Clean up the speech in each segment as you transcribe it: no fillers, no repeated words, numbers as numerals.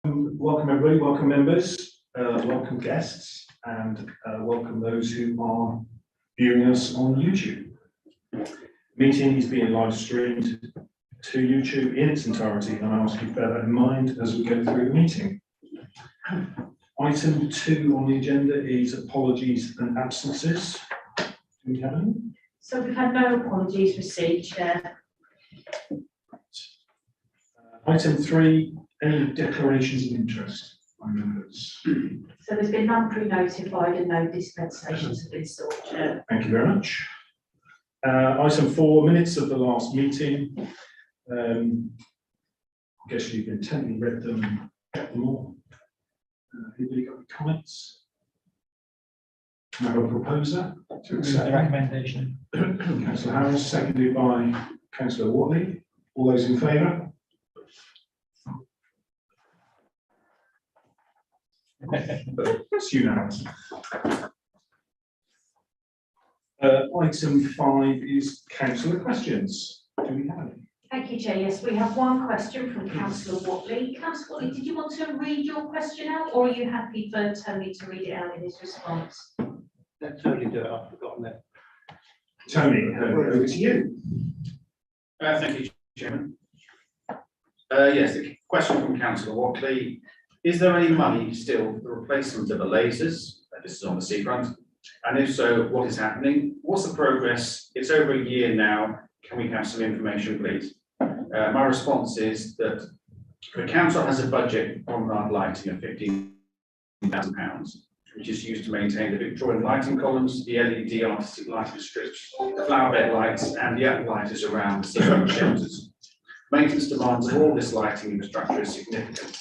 Welcome everybody, welcome members, welcome guests, and welcome those who are viewing us on YouTube. The meeting is being live streamed to YouTube in its entirety, and I ask you to bear that in mind as we go through the meeting. Item 2 on the agenda is apologies and absences. Do we have any? So we've had no apologies received, Chair. Item 3, any declarations of interest by members? So there's been none pre-notified and no dispensations have been sought, Chair. Thank you very much. Item 4, minutes of the last meeting. I guess you've intently read them and kept them all. Anybody got any comments? Can I have a proposer to accept the recommendation? Councillor Harris, seconded by Councillor Watley. All those in favour? It's unanimous. Item 5 is councillor questions. Do we have any? Thank you, Chair. Yes, we have one question from Councillor Watley. Councillor Watley, did you want to read your question out, or are you happy for Tony to read it out in his response? Let Tony do it, I've forgotten it. Tony, over to you. Thank you, Chairman. Yes, the question from Councillor Watley. Is there any money still for the replacement of the lasers? This is on the seafront. And if so, what is happening? What's the progress? It's over a year now. Can we have some information, please? My response is that the council has a budget on our lighting of £15,000, which is used to maintain the Victorian lighting columns, the LED artistic lighting strips, the flower bed lights, and the outlighters around the seafront shelters. Maintenance demands of all this lighting infrastructure is significant.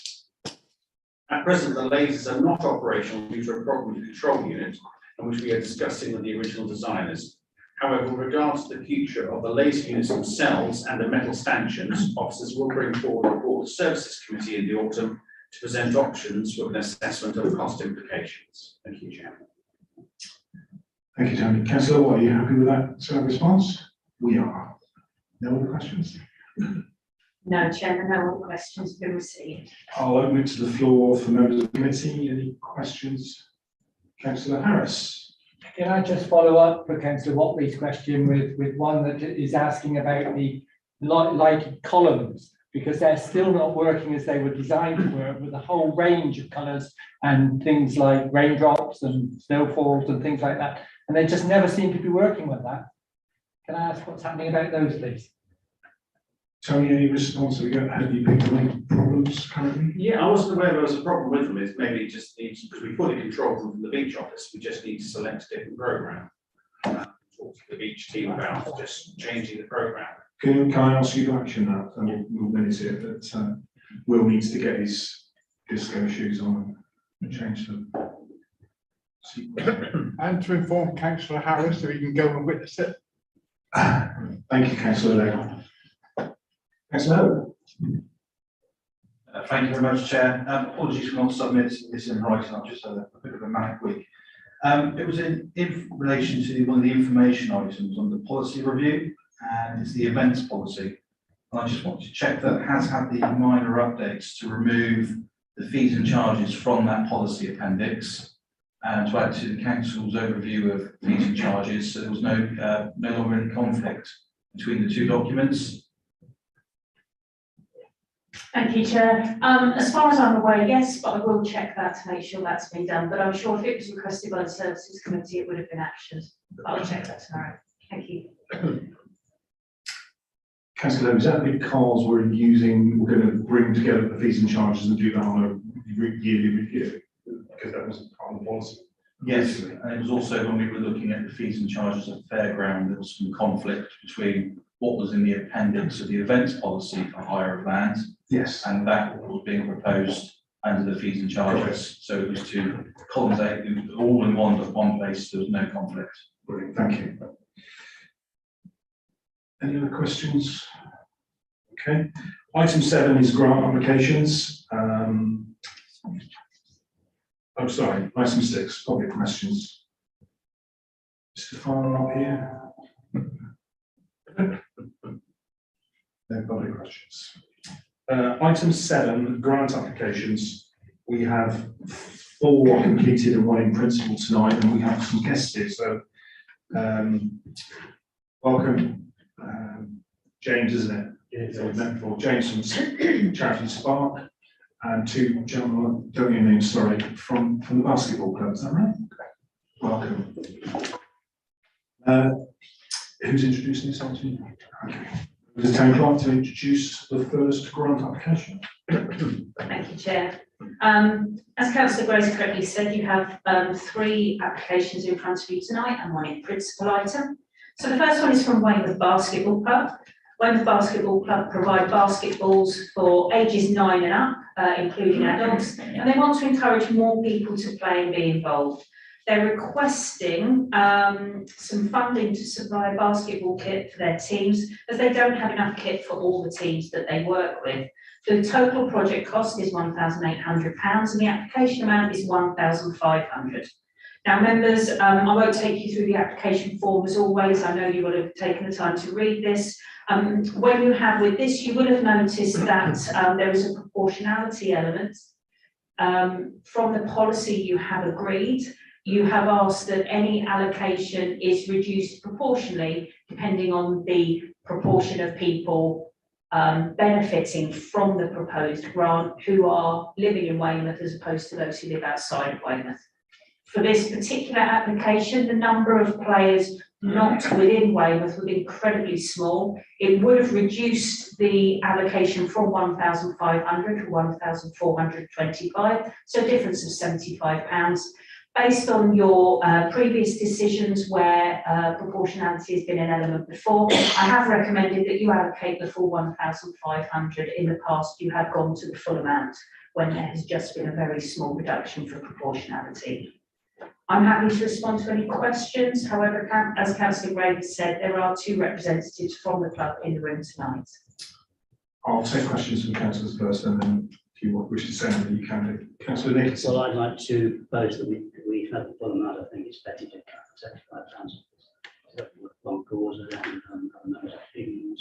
At present, the lasers are not operational due to a problem with the control unit, and which we are discussing with the original designers. However, with regards to the future of the laser units themselves and the metal stanchions, officers will bring forward a report to the Services Committee in the autumn to present options with an assessment of cost implications. Thank you, Chairman. Thank you, Tony. Councillor, are you happy with that response? We are. No other questions? No, Chairman, no other questions have been received. I'll open it to the floor for members of the committee. Any questions? Councillor Harris. Can I just follow up for Councillor Watley's question with one that is asking about the lighted columns, because they're still not working as they were designed to work, with a whole range of colours and things like raindrops and snowfalls and things like that, and they just never seem to be working with that. Can I ask what's happening about those, please? Tony, any response? Have you picked up any problems currently? Yeah, I wasn't aware there was a problem with them. It's maybe it just needs, because we fully control them from the beach office, we just need to select a different programme. Talk to the beach team about just changing the programme. Can I ask you to action that? And we'll minute it, but Will needs to get his disco shoes on and change them. And to inform Councillor Harris so he can go and witness it. Thank you, Councillor Lane. Councillor. Thank you very much, Chair. Apologies for not submitting this in writing. I've just had a bit of a manic week. It was in relation to one of the information items on the policy review, and it's the events policy. And I just want to check that it has had the minor updates to remove the fees and charges from that policy appendix, and to add to the council's overview of fees and charges, so there was no longer any conflict between the two documents. Thank you, Chair. As far as I'm aware, yes, but I will check that to make sure that's been done. But I'm sure if it was requested by the Services Committee, it would have been actioned. I'll check that tomorrow. Thank you. Councillor, is that because we're going to bring together the fees and charges and do that on a yearly review? Because that wasn't part of the policy. Yes, and it was also when we were looking at the fees and charges of fairground, there was some conflict between what was in the appendix of the events policy for hire of land. Yes. And that was being proposed under the fees and charges. So it was to consolidate all in one place, there was no conflict. Brilliant, thank you. Any other questions? Okay. Item 7 is grant applications. I'm sorry, item 6, public questions. Mr. Farmer up here. No public questions. Item 7, grant applications. We have 4 completed and 1 in principle tonight, and we have some guests here. So, welcome, James, isn't it? Yeah. So we've met before. James from Charity Spark, and 2 gentlemen, don't your name, sorry, from the basketball club. Is that right? Welcome. Who's introducing this item? Okay. Does the town clerk to introduce the first grant application? Thank you, Chair. As Councillor Grace correctly said, you have 3 applications in front of you tonight and 1 in principal item. So the first one is from Weymouth Basketball Club. Weymouth Basketball Club provide basketballs for ages 9 and up, including adults, and they want to encourage more people to play and be involved. They're requesting some funding to supply a basketball kit for their teams, as they don't have enough kit for all the teams that they work with. The total project cost is £1,800 and the application amount is £1,500. Now, members, I won't take you through the application form as always. I know you will have taken the time to read this. When you have with this, you will have noticed that there is a proportionality element. From the policy you have agreed, you have asked that any allocation is reduced proportionally depending on the proportion of people benefiting from the proposed grant who are living in Weymouth as opposed to those who live outside of Weymouth. For this particular application, the number of players not within Weymouth was incredibly small. It would have reduced the allocation from 1,500 to 1,425, so a difference of £75. Based on your previous decisions where proportionality has been an element before, I have recommended that you allocate the full 1,500. In the past, you have gone to the full amount when there has just been a very small reduction for proportionality. I'm happy to respond to any questions. However, as Councillor Gray said, there are 2 representatives from the club in the room tonight. I'll take questions from councillors first, and then if you wish to say anything, you can do. Councillor Nicholson. Well, I'd like to propose that we have the full amount. I think it's better to £75. Long cause and those opinions.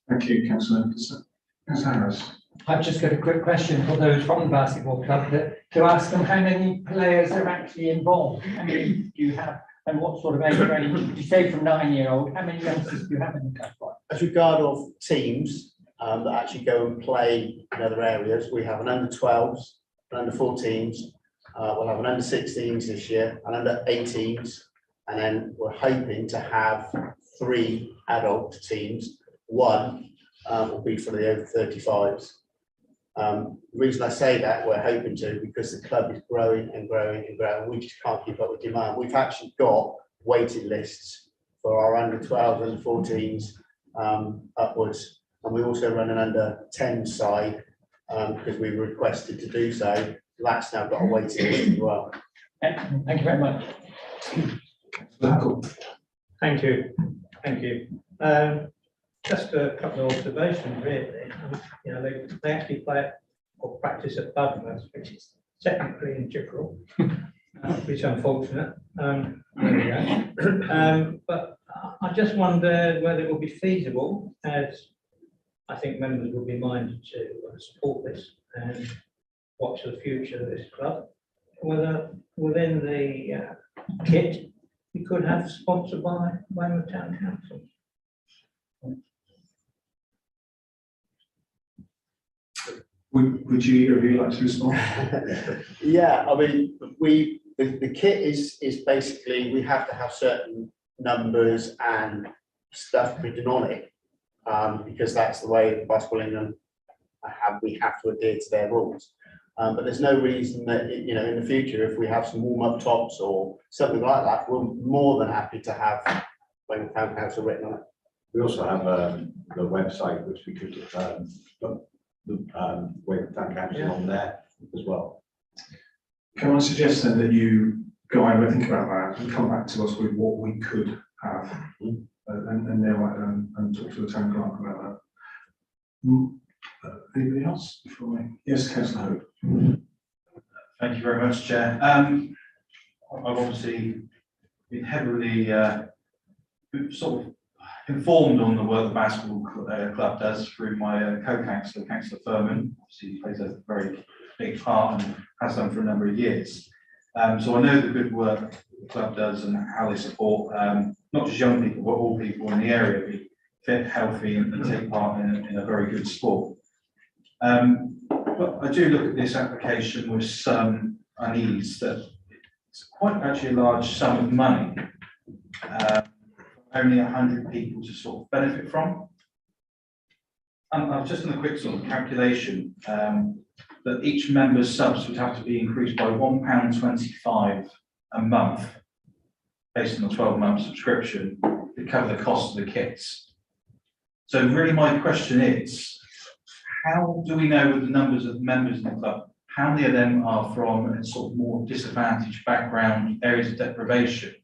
Thank you, Councillor Nicholson. Councillor Harris. I've just got a quick question for those from the basketball club to ask them how many players are actually involved. How many do you have, and what sort of age range? You say from 9-year-old. How many youngsters do you have in the club? As regard of teams that actually go and play in other areas, we have an under-12s, an under-14s. We'll have an under-16s this year, an under-18s, and then we're hoping to have 3 adult teams. 1 will be for the over 35s. The reason I say that, we're hoping to, because the club is growing and growing and growing. We just can't keep up with demand. We've actually got waiting lists for our under 12s and 14s upwards, and we also run an under 10 side because we were requested to do so. That's now got a waiting list as well. Excellent. Thank you very much. Thank you. Thank you. Just a couple of observations, really. You know, they actually play or practice at Budmouth, which is technically in Chickerell, which is unfortunate. There we go. But I just wondered whether it would be feasible, as I think members will be minded to support this and watch the future of this club, whether within the kit we could have sponsored by Weymouth Town Council. Would you like to respond? Yeah, I mean, the kit is basically, we have to have certain numbers and stuff written on it because that's the way the Basketball England we have to adhere to their rules. But there's no reason that, you know, in the future, if we have some warm-up tops or something like that, we're more than happy to have Weymouth Town Council written on it. We also have the website, which we could put the Weymouth Town Council on there as well. Can I suggest then that you go and think about that and come back to us with what we could have, and talk to the town clerk about that. Anybody else before me? Yes, Councillor Hope. Thank you very much, Chair. I've obviously been heavily sort of informed on the work the basketball club does through my co-counsellor, Councillor Furman. Obviously, he plays a very big part and has done for a number of years. So I know the good work the club does and how they support not just young people, but all people in the area be fit, healthy, and take part in a very good sport. But I do look at this application with some unease that it's quite actually a large sum of money. Only 100 people to sort of benefit from. I've just done a quick sort of calculation that each member's subs would have to be increased by £1.25 a month based on the 12-month subscription to cover the cost of the kits. So really my question is, how do we know with the numbers of members in the club, how many of them are from a sort of more disadvantaged background, areas of deprivation,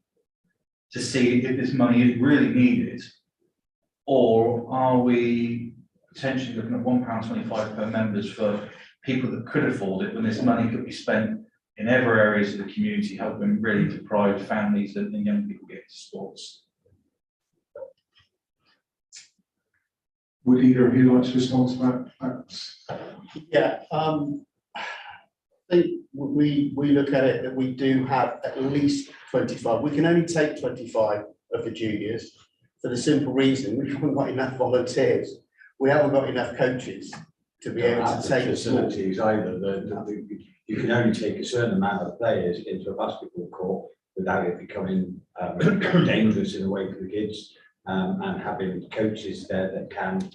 to see if this money is really needed, or are we potentially looking at £1.25 per members for people that could afford it when this money could be spent in other areas of the community, helping really deprived families and young people get into sports? Would either of you like to respond to that? Yeah, I think we look at it that we do have at least 25. We can only take 25 of the juniors for the simple reason we haven't got enough volunteers. We haven't got enough coaches to be able to take facilities either. You can only take a certain amount of players into a basketball court without it becoming dangerous in a way for the kids, and having coaches there that can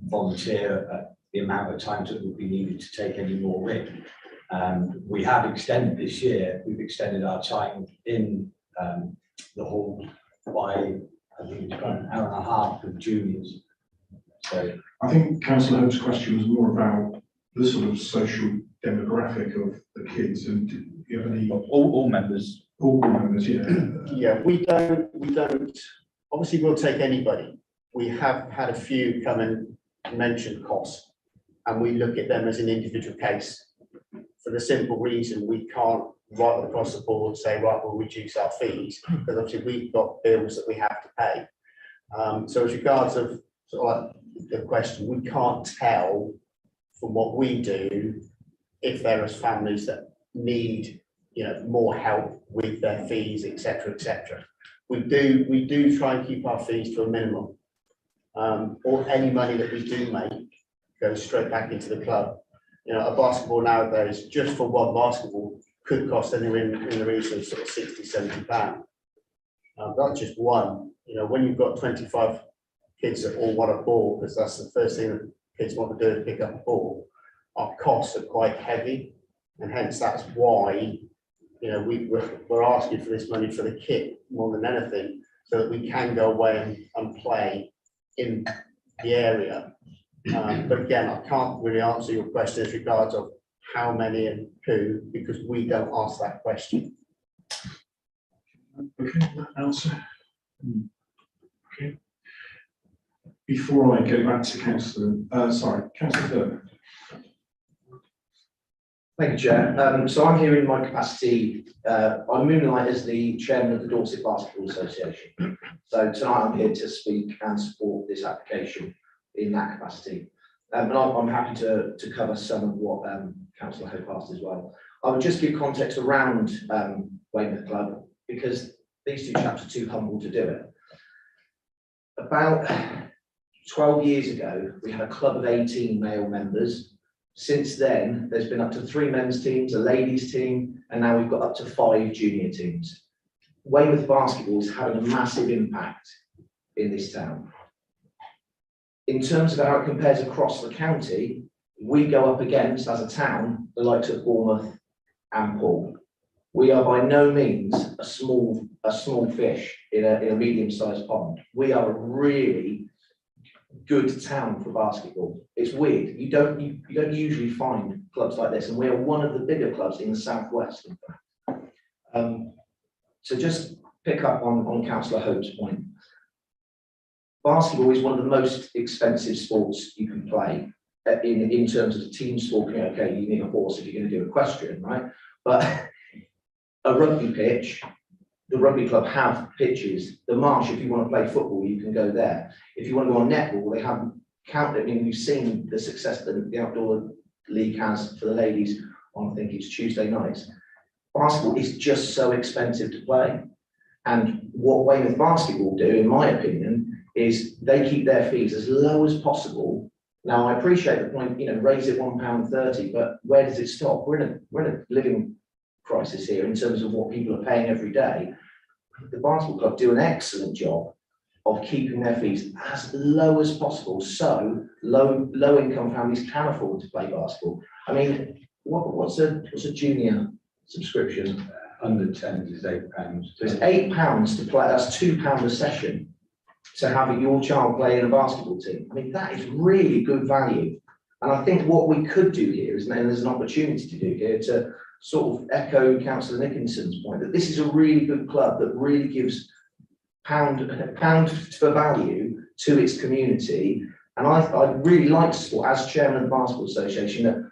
volunteer at the amount of times that would be needed to take any more in. We have extended this year, we've extended our time in the hall by, I think it's about an hour and a half with juniors. So I think Councillor Hope's question was more about the sort of social demographic of the kids, and do you have any? All members. All members, yeah. Yeah, we don't, obviously we'll take anybody. We have had a few come and mention costs, and we look at them as an individual case for the simple reason we can't right across the board say, right, we'll reduce our fees, because obviously we've got bills that we have to pay. So as regards of sort of like the question, we can't tell from what we do if there is families that need, you know, more help with their fees, etc., etc. We do try and keep our fees to a minimum, or any money that we do make goes straight back into the club. You know, a basketball nowadays, just for one basketball, could cost anywhere in the region of sort of £60–70. Not just one. You know, when you've got 25 kids that all want a ball, because that's the first thing that kids want to do is pick up a ball, our costs are quite heavy, and hence that's why, you know, we're asking for this money for the kit more than anything, so that we can go away and play in the area. But again, I can't really answer your question as regards of how many and who, because we don't ask that question. Okay, that answer. Okay. Before I go back to Councillor, Councillor Thurman. Thank you, Chair. So I'm here in my capacity, I moonlight as the chairman of the Dorset Basketball Association. So tonight I'm here to speak and support this application in that capacity. And I'm happy to cover some of what Councillor Hope asked as well. I would just give context around Weymouth Club, because these two chaps are too humble to do it. About 12 years ago, we had a club of 18 male members. Since then, there's been up to 3 men's teams, a ladies team, and now we've got up to 5 junior teams. Weymouth basketball has had a massive impact in this town. In terms of how it compares across the county, we go up against, as a town, the likes of Bournemouth and Poole. We are by no means a small fish in a medium-sized pond. We are a really good town for basketball. It's weird. You don't usually find clubs like this, and we are one of the bigger clubs in the southwest. In fact. So just pick up on Councillor Hope's point. Basketball is one of the most expensive sports you can play in terms of team sport. Okay, you need a horse if you're going to do equestrian, right? But a rugby pitch, the rugby club have pitches. The Marsh, if you want to play football, you can go there. If you want to go on netball, they have counted. I mean, we've seen the success that the outdoor league has for the ladies on, I think it's Tuesday nights. Basketball is just so expensive to play. And what Weymouth Basketball do, in my opinion, is they keep their fees as low as possible. Now, I appreciate the point, you know, raise it £1.30, but where does it stop? We're in a living crisis here in terms of what people are paying every day. The basketball club do an excellent job of keeping their fees as low as possible, so low income families can afford to play basketball. I mean, what's a junior subscription? Under 10 is £8. So it's £8 to play. That's £2 a session to have your child play in a basketball team. I mean, that is really good value. And I think what we could do here is, and there's an opportunity to do here, to sort of echo Councillor Nickinson's point, that this is a really good club that really gives pound for value to its community. And I'd really like to support, as chairman of the Basketball Association, that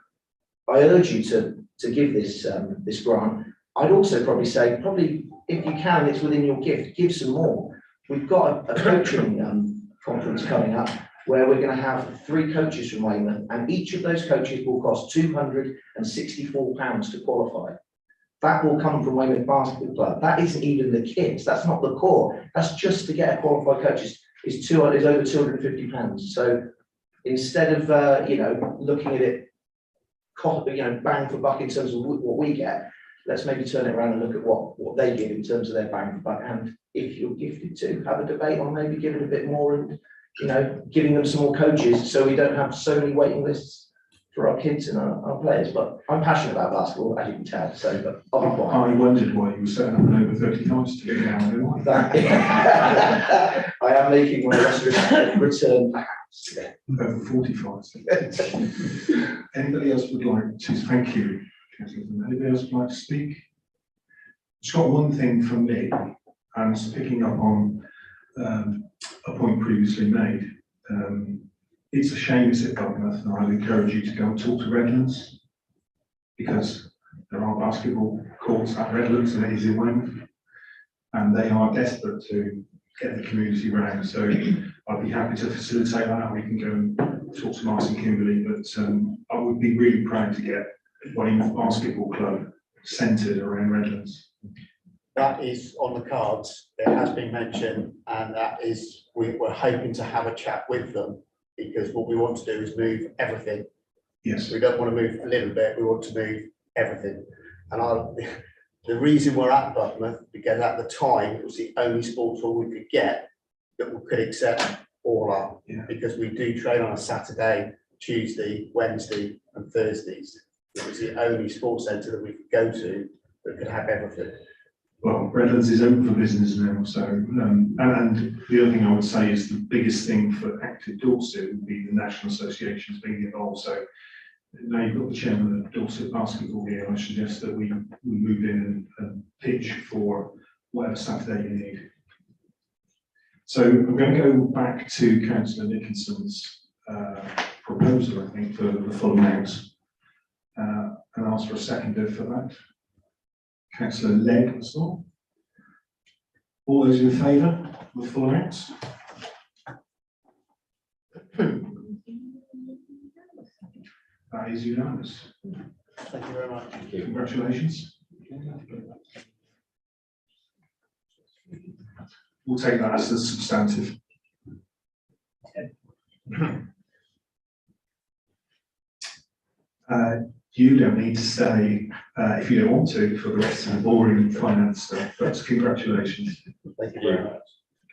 I urge you to give this this grant. I'd also probably say, if you can, it's within your gift, give some more. We've got a coaching conference coming up where we're going to have 3 coaches from Weymouth, and each of those coaches will cost £264 to qualify. That will come from Weymouth Basketball Club. That isn't even the kids. That's not the core. That's just to get a qualified coach. Is over £250. So instead of looking at it, bang for buck in terms of what we get, let's maybe turn it around and look at what they give in terms of their bang for buck. And if you're gifted to, have a debate on maybe giving a bit more and giving them some more coaches, so we don't have so many waiting lists for our kids and our players. But I'm passionate about basketball, as you can tell. So, but I'll be quiet. I wondered why you were setting up an over 35s team now. I am making my return perhaps. Over 45s. Anybody else would like to? Thank you. Anybody else would like to speak? Just got one thing from me, and it's picking up on a point previously made. It's a shame it's at Dartmouth, and I'd encourage you to go and talk to Redlands, because there are basketball courts at Redlands and it is in Weymouth, and they are desperate to get the community round. So I'd be happy to facilitate that. We can go and talk to Martin Kimberley, but I would be really proud to get Weymouth Basketball Club centred around Redlands. That is on the cards. It has been mentioned, and that is, we're hoping to have a chat with them, because what we want to do is move everything. Yes. We don't want to move a little bit, we want to move everything. And the reason we're at Dartmouth, because at the time it was the only sports hall we could get that we could accept all up. Yeah. Because we do train on a Saturday, Tuesday, Wednesday and Thursdays. It was the only sports centre that we could go to that could have everything. Well, Redlands is open for business now, so and the other thing I would say is the biggest thing for Active Dorset would be the national associations being involved. So now you've got the chairman of Dorset Basketball here, I suggest that we move in and pitch for whatever Saturday you need. So I'm going to go back to Councillor Nickinson's proposal, I think, for the full amount, and ask for a seconder for that. Councillor Legg as well. All those in favour of the full amount? That is unanimous. Thank you very much. Thank you. Congratulations. We'll take that as the substantive. You don't need to stay if you don't want to for the rest of the boring finance stuff, but congratulations. Thank you very much.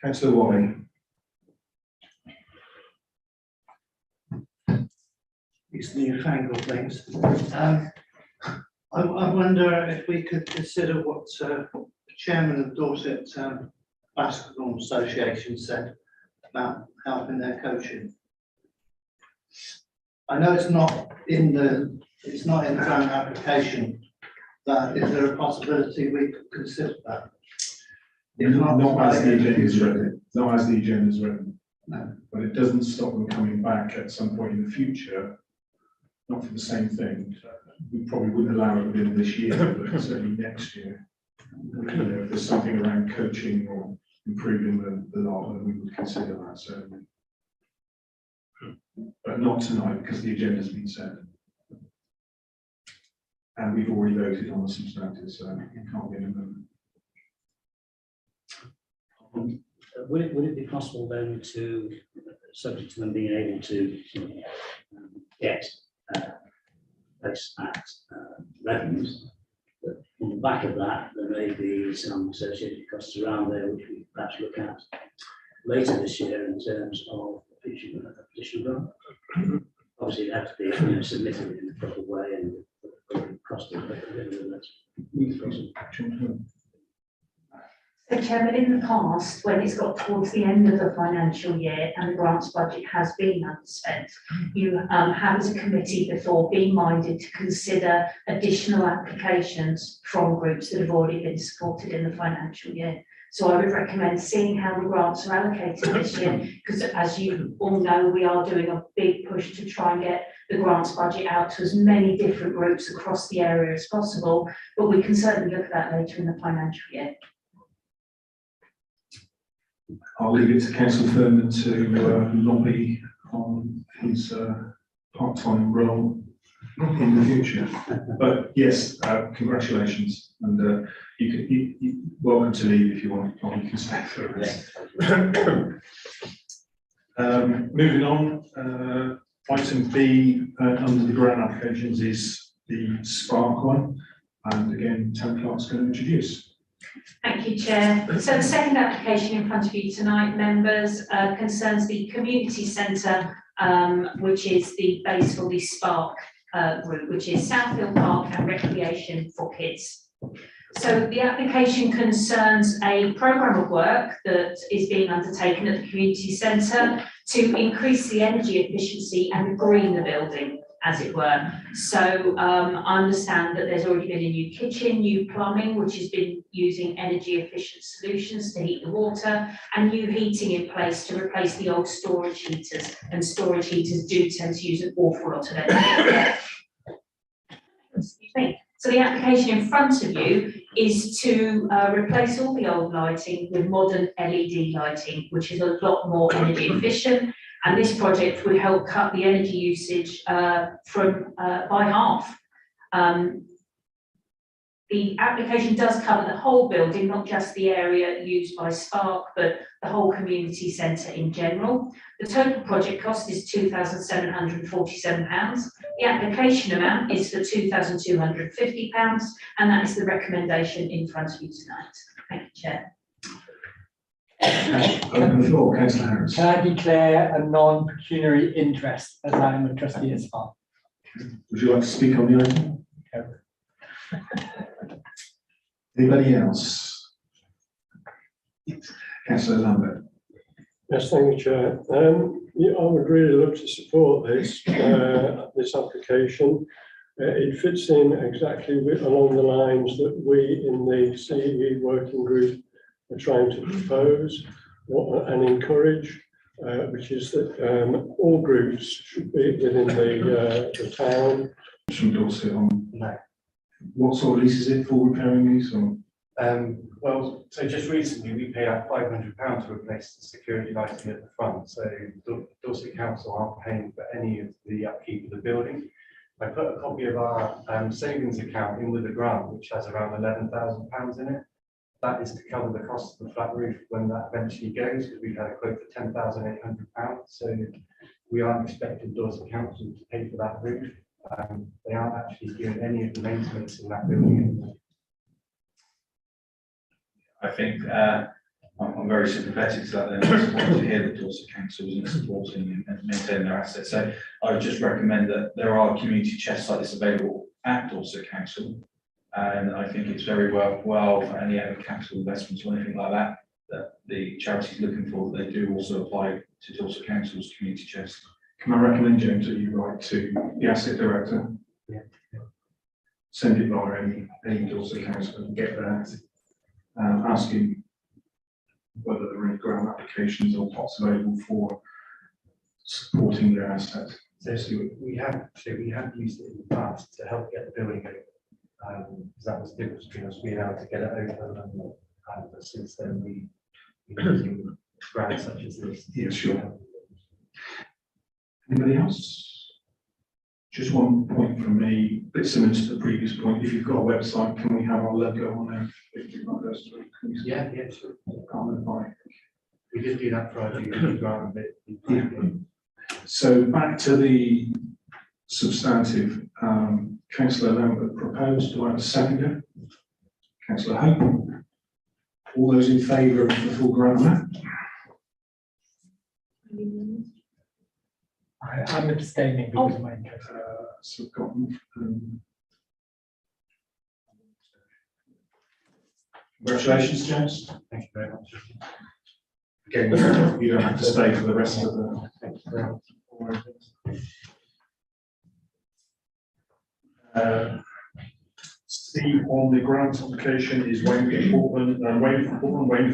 Councillor Wally. These newfangled things. I wonder if we could consider what the chairman of Dorset Basketball Association said about helping their coaching. I know it's not in the current application, but is there a possibility we could consider that? If Not as the agenda is written. Not as the agenda is written. No. But it doesn't stop them coming back at some point in the future, not for the same thing. We probably wouldn't allow it within this year, but certainly next year. You know, if there's something around coaching or improving the lot, then we would consider that certainly. But not tonight because the agenda's been set. And we've already voted on the substantive, so it can't be an amendment. Would it be possible then to, subject to them being able to get post tax revenues, that on the back of that, there may be some associated costs around there, which we perhaps look at later this year in terms of additional grant? Obviously, it has to be submitted in the proper way and cost of it. So Chairman, in the past, when it's got towards the end of the financial year and the grants budget has been underspent, you have as a committee before been minded to consider additional applications from groups that have already been supported in the financial year. So I would recommend seeing how the grants are allocated this year, because as you all know, we are doing a big push to try and get the grants budget out to as many different groups across the area as possible, but we can certainly look at that later in the financial year. I'll leave it to Councillor Thurman to lobby on his part-time role in the future. But yes, congratulations, and you're welcome to leave if you want, or you can stay for the rest. Moving on, item B under the grant applications is the Spark one, and again, Town Clerk's going to introduce. Thank you, Chair. So the second application in front of you tonight, members, concerns the community centre, which is the base for the Spark group, which is Southfield Park and Recreation for Kids. So the application concerns a programme of work that is being undertaken at the community centre to increase the energy efficiency and green the building, as it were. So I understand that there's already been a new kitchen, new plumbing, which has been using energy efficient solutions to heat the water, and new heating in place to replace the old storage heaters. And storage heaters do tend to use an awful lot of energy. Excuse me. So the application in front of you is to replace all the old lighting with modern LED lighting, which is a lot more energy efficient. And this project would help cut the energy usage by half. The application does cover the whole building, not just the area used by Spark, but the whole community centre in general. The total project cost is £2,747. The application amount is for £2,250, and that is the recommendation in front of you tonight. Thank you, Chair. Open the floor, Councillor Harris. Can I declare a non-pecuniary interest as I am a trustee at Spark? Would you like to speak on the item? Anybody else? Councillor Lambert. Yes, thank you, Chair. Yeah, I would really love to support this this application. It fits in exactly along the lines that we in the CEE working group are trying to propose and encourage, which is that all groups should be within the town. From Dorset on. No. What sort of lease is it for repairing these? Or? Well, so just recently we paid out £500 to replace the security lighting at the front. So Dorset Council aren't paying for any of the upkeep of the building. I put a copy of our savings account in with a grant, which has around £11,000 in it. That is to cover the cost of the flat roof when that eventually goes, because we've had a quote for £10,800. So we aren't expecting Dorset Council to pay for that roof. They aren't actually doing any of the maintenance in that building anymore. I think I'm very sympathetic to that. Then it's important to hear that Dorset Council is supporting and maintaining their assets. So I would just recommend that there are community chests like this available at Dorset Council, and I think it's very worthwhile for any other capital investments or anything like that that the charity is looking for. They do also apply to Dorset Council's community chest. Can I recommend, James, that you write to the asset director? Yeah. Send it via any Dorset Council and get that. Asking whether there are any grant applications or pots available for supporting their assets. So we have used it in the past to help get the building Because that was the difference between us being able to get it open and since then we're using grants such as this. Yeah, sure. Anybody else? Just one point from me, a bit similar to the previous point. If you've got a website, can we have our logo on there? If you've got those three, please? Yeah, sure. Comment by. We did do that for our GP grant a bit. Yeah. So back to the substantive, councillor Lambert proposed, do I have a seconder? Councillor Hope. All those in favour of the full grant amount? I'm abstaining because of my interest. So I've got, congratulations, James. Thank you very much. Again, you don't have to stay for the rest of the. Thank you very much. Steve, on the grant application is Wayne Portland, Wayne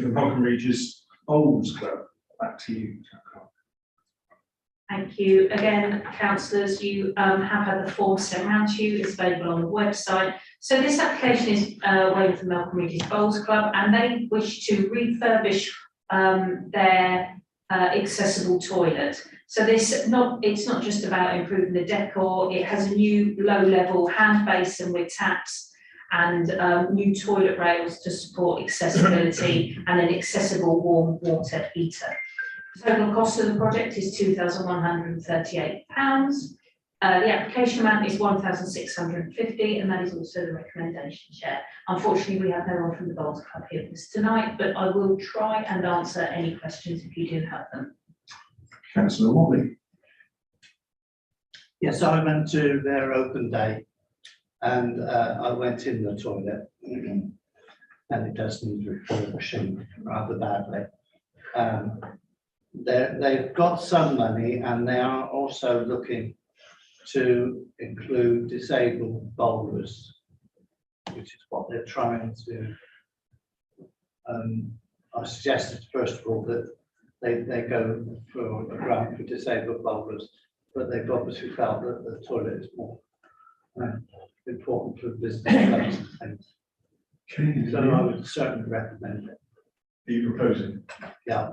from Malcolm Regis Bowls Club. Back to you. Thank you. Again, councillors, you have had the form sent around to you. It's available on the website. So this application is Wayne from Malcolm Regis Bowls Club, and they wish to refurbish their accessible toilet. So it's not just about improving the decor. It has a new low-level hand basin with taps and new toilet rails to support accessibility and an accessible warm water heater. The total cost of the project is £2,138. The application amount is £1,650, and that is also the recommendation, Chair. Unfortunately, we have no one from the Bowls Club here with us tonight, but I will try and answer any questions if you do have them. Councillor Watley. Yes, I went to their open day and I went in the toilet and it does need refurbishing rather badly. They've got some money and they are also looking to include disabled bowlers, which is what they're trying to. I suggested first of all that they go for a grant for disabled bowlers, but they've obviously felt that the toilet is more important for business clubs and things. Okay. So I would certainly recommend it. Are you proposing? Yeah.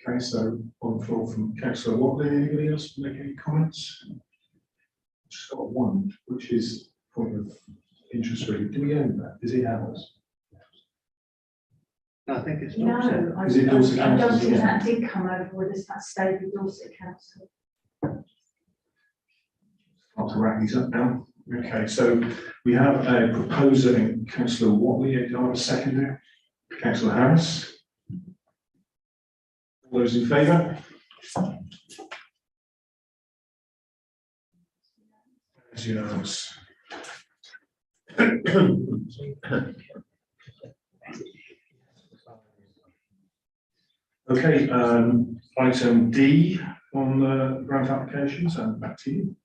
Okay, so on the floor from Councillor Watley. Anybody else make any comments? Just got one, which is point of interest really. Do we own that? Is it ours? I think it's No, Dorset. I Is it Dorset don't Council? think that did come over with us. That stayed with Dorset Council. I'll wrap these up now. Okay, so we have a proposer in Councillor Watley. Do I have a seconder? Councillor Harris. All those in favour? It's unanimous. Okay, item D on the grant applications, and back to you.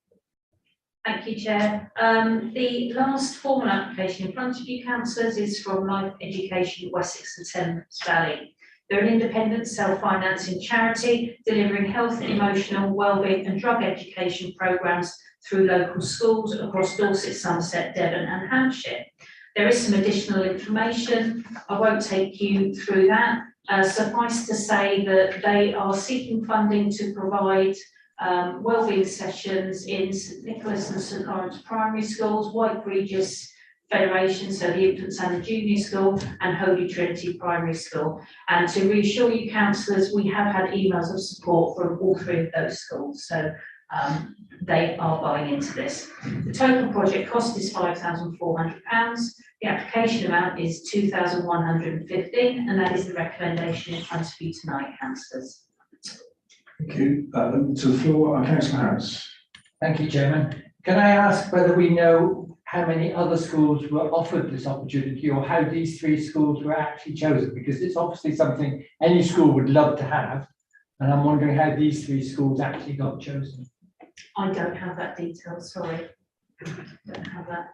Thank you, Chair. The last formal application in front of you, councillors, is from Life Education Wessex and Thames Valley. They're an independent self-financing charity delivering health, emotional wellbeing and drug education programmes through local schools across Dorset, Somerset, Devon and Hampshire. There is some additional information. I won't take you through that. Suffice to say that they are seeking funding to provide wellbeing sessions in St Nicholas and St Lawrence primary schools, White Regis Federation, so the infants and the junior school, and Holy Trinity Primary School. And to reassure you, councillors, we have had emails of support from all three of those schools, so they are buying into this. The total project cost is £5,400. The application amount is £2,115, and that is the recommendation in front of you tonight, councillors. Thank you. To the floor, Councillor Harris. Thank you, Chairman. Can I ask whether we know how many other schools were offered this opportunity or how these three schools were actually chosen? Because it's obviously something any school would love to have. And I'm wondering how these three schools actually got chosen. I don't have that detail, sorry. Don't have that.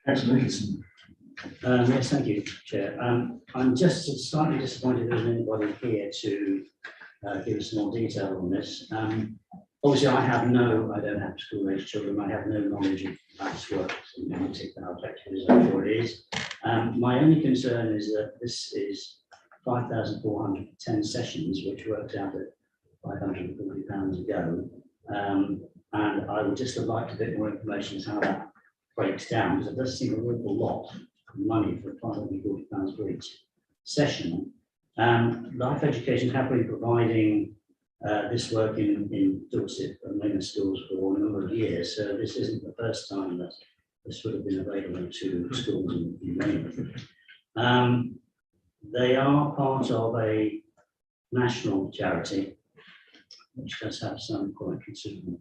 Councillor Nicholson. Yes, thank you, Chair. I'm just slightly disappointed there isn't anybody here to give us more detail on this. Obviously, I don't have school-age children, I have no knowledge of that work in particular objectives, I'm sure it is. My only concern is that this is 5,410 sessions, which worked out at £540 a go. And I would just have liked a bit more information as how that breaks down, because it does seem an awful lot of money for £540 for each session. Life Education have been providing this work in Dorset and Weymouth schools for a number of years, so this isn't the first time that this would have been available to schools in Weymouth. They are part of a national charity, which does have some quite considerable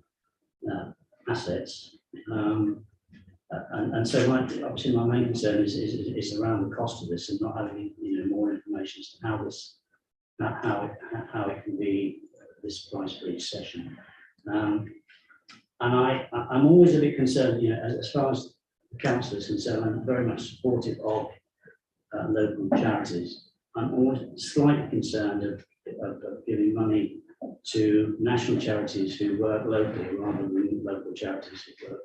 assets. And so obviously my main concern is around the cost of this and not having more information as to how it can be this price for each session. And I'm always a bit concerned, as far as the council is concerned, I'm very much supportive of local charities. I'm always slightly concerned of giving money to national charities who work locally rather than local charities who work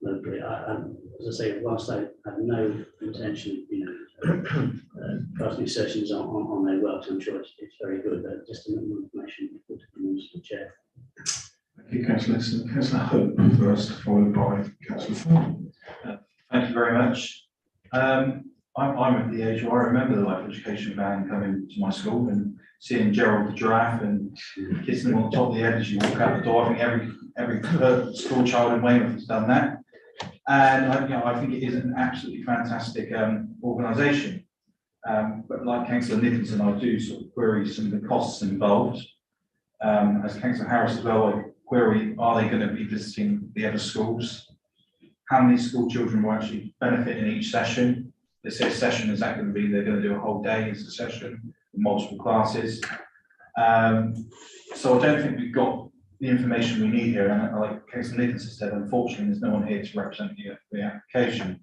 locally. As I say, whilst I have no intention, casting assertions on their work, I'm sure it's very good, but just a little more information to the chair. Thank you, Councillor Nixon. Councillor Hope first, followed by Councillor Thorne. Thank you very much. I'm at the age where I remember the life education van coming to my school and seeing Gerald the giraffe and kissing him on the top of the head as you walk out the door. I think every school child in Weymouth has done that. And I think it is an absolutely fantastic organisation. But like Councillor Nicholson, I do sort of query some of the costs involved. As Councillor Harris as well, I query, are they going to be visiting the other schools? How many school children will actually benefit in each session? They say a session, is that going to be, they're going to do a whole day as a session, with multiple classes? So I don't think we've got the information we need here. And like Councillor Nicholson said, unfortunately, there's no one here to represent the application.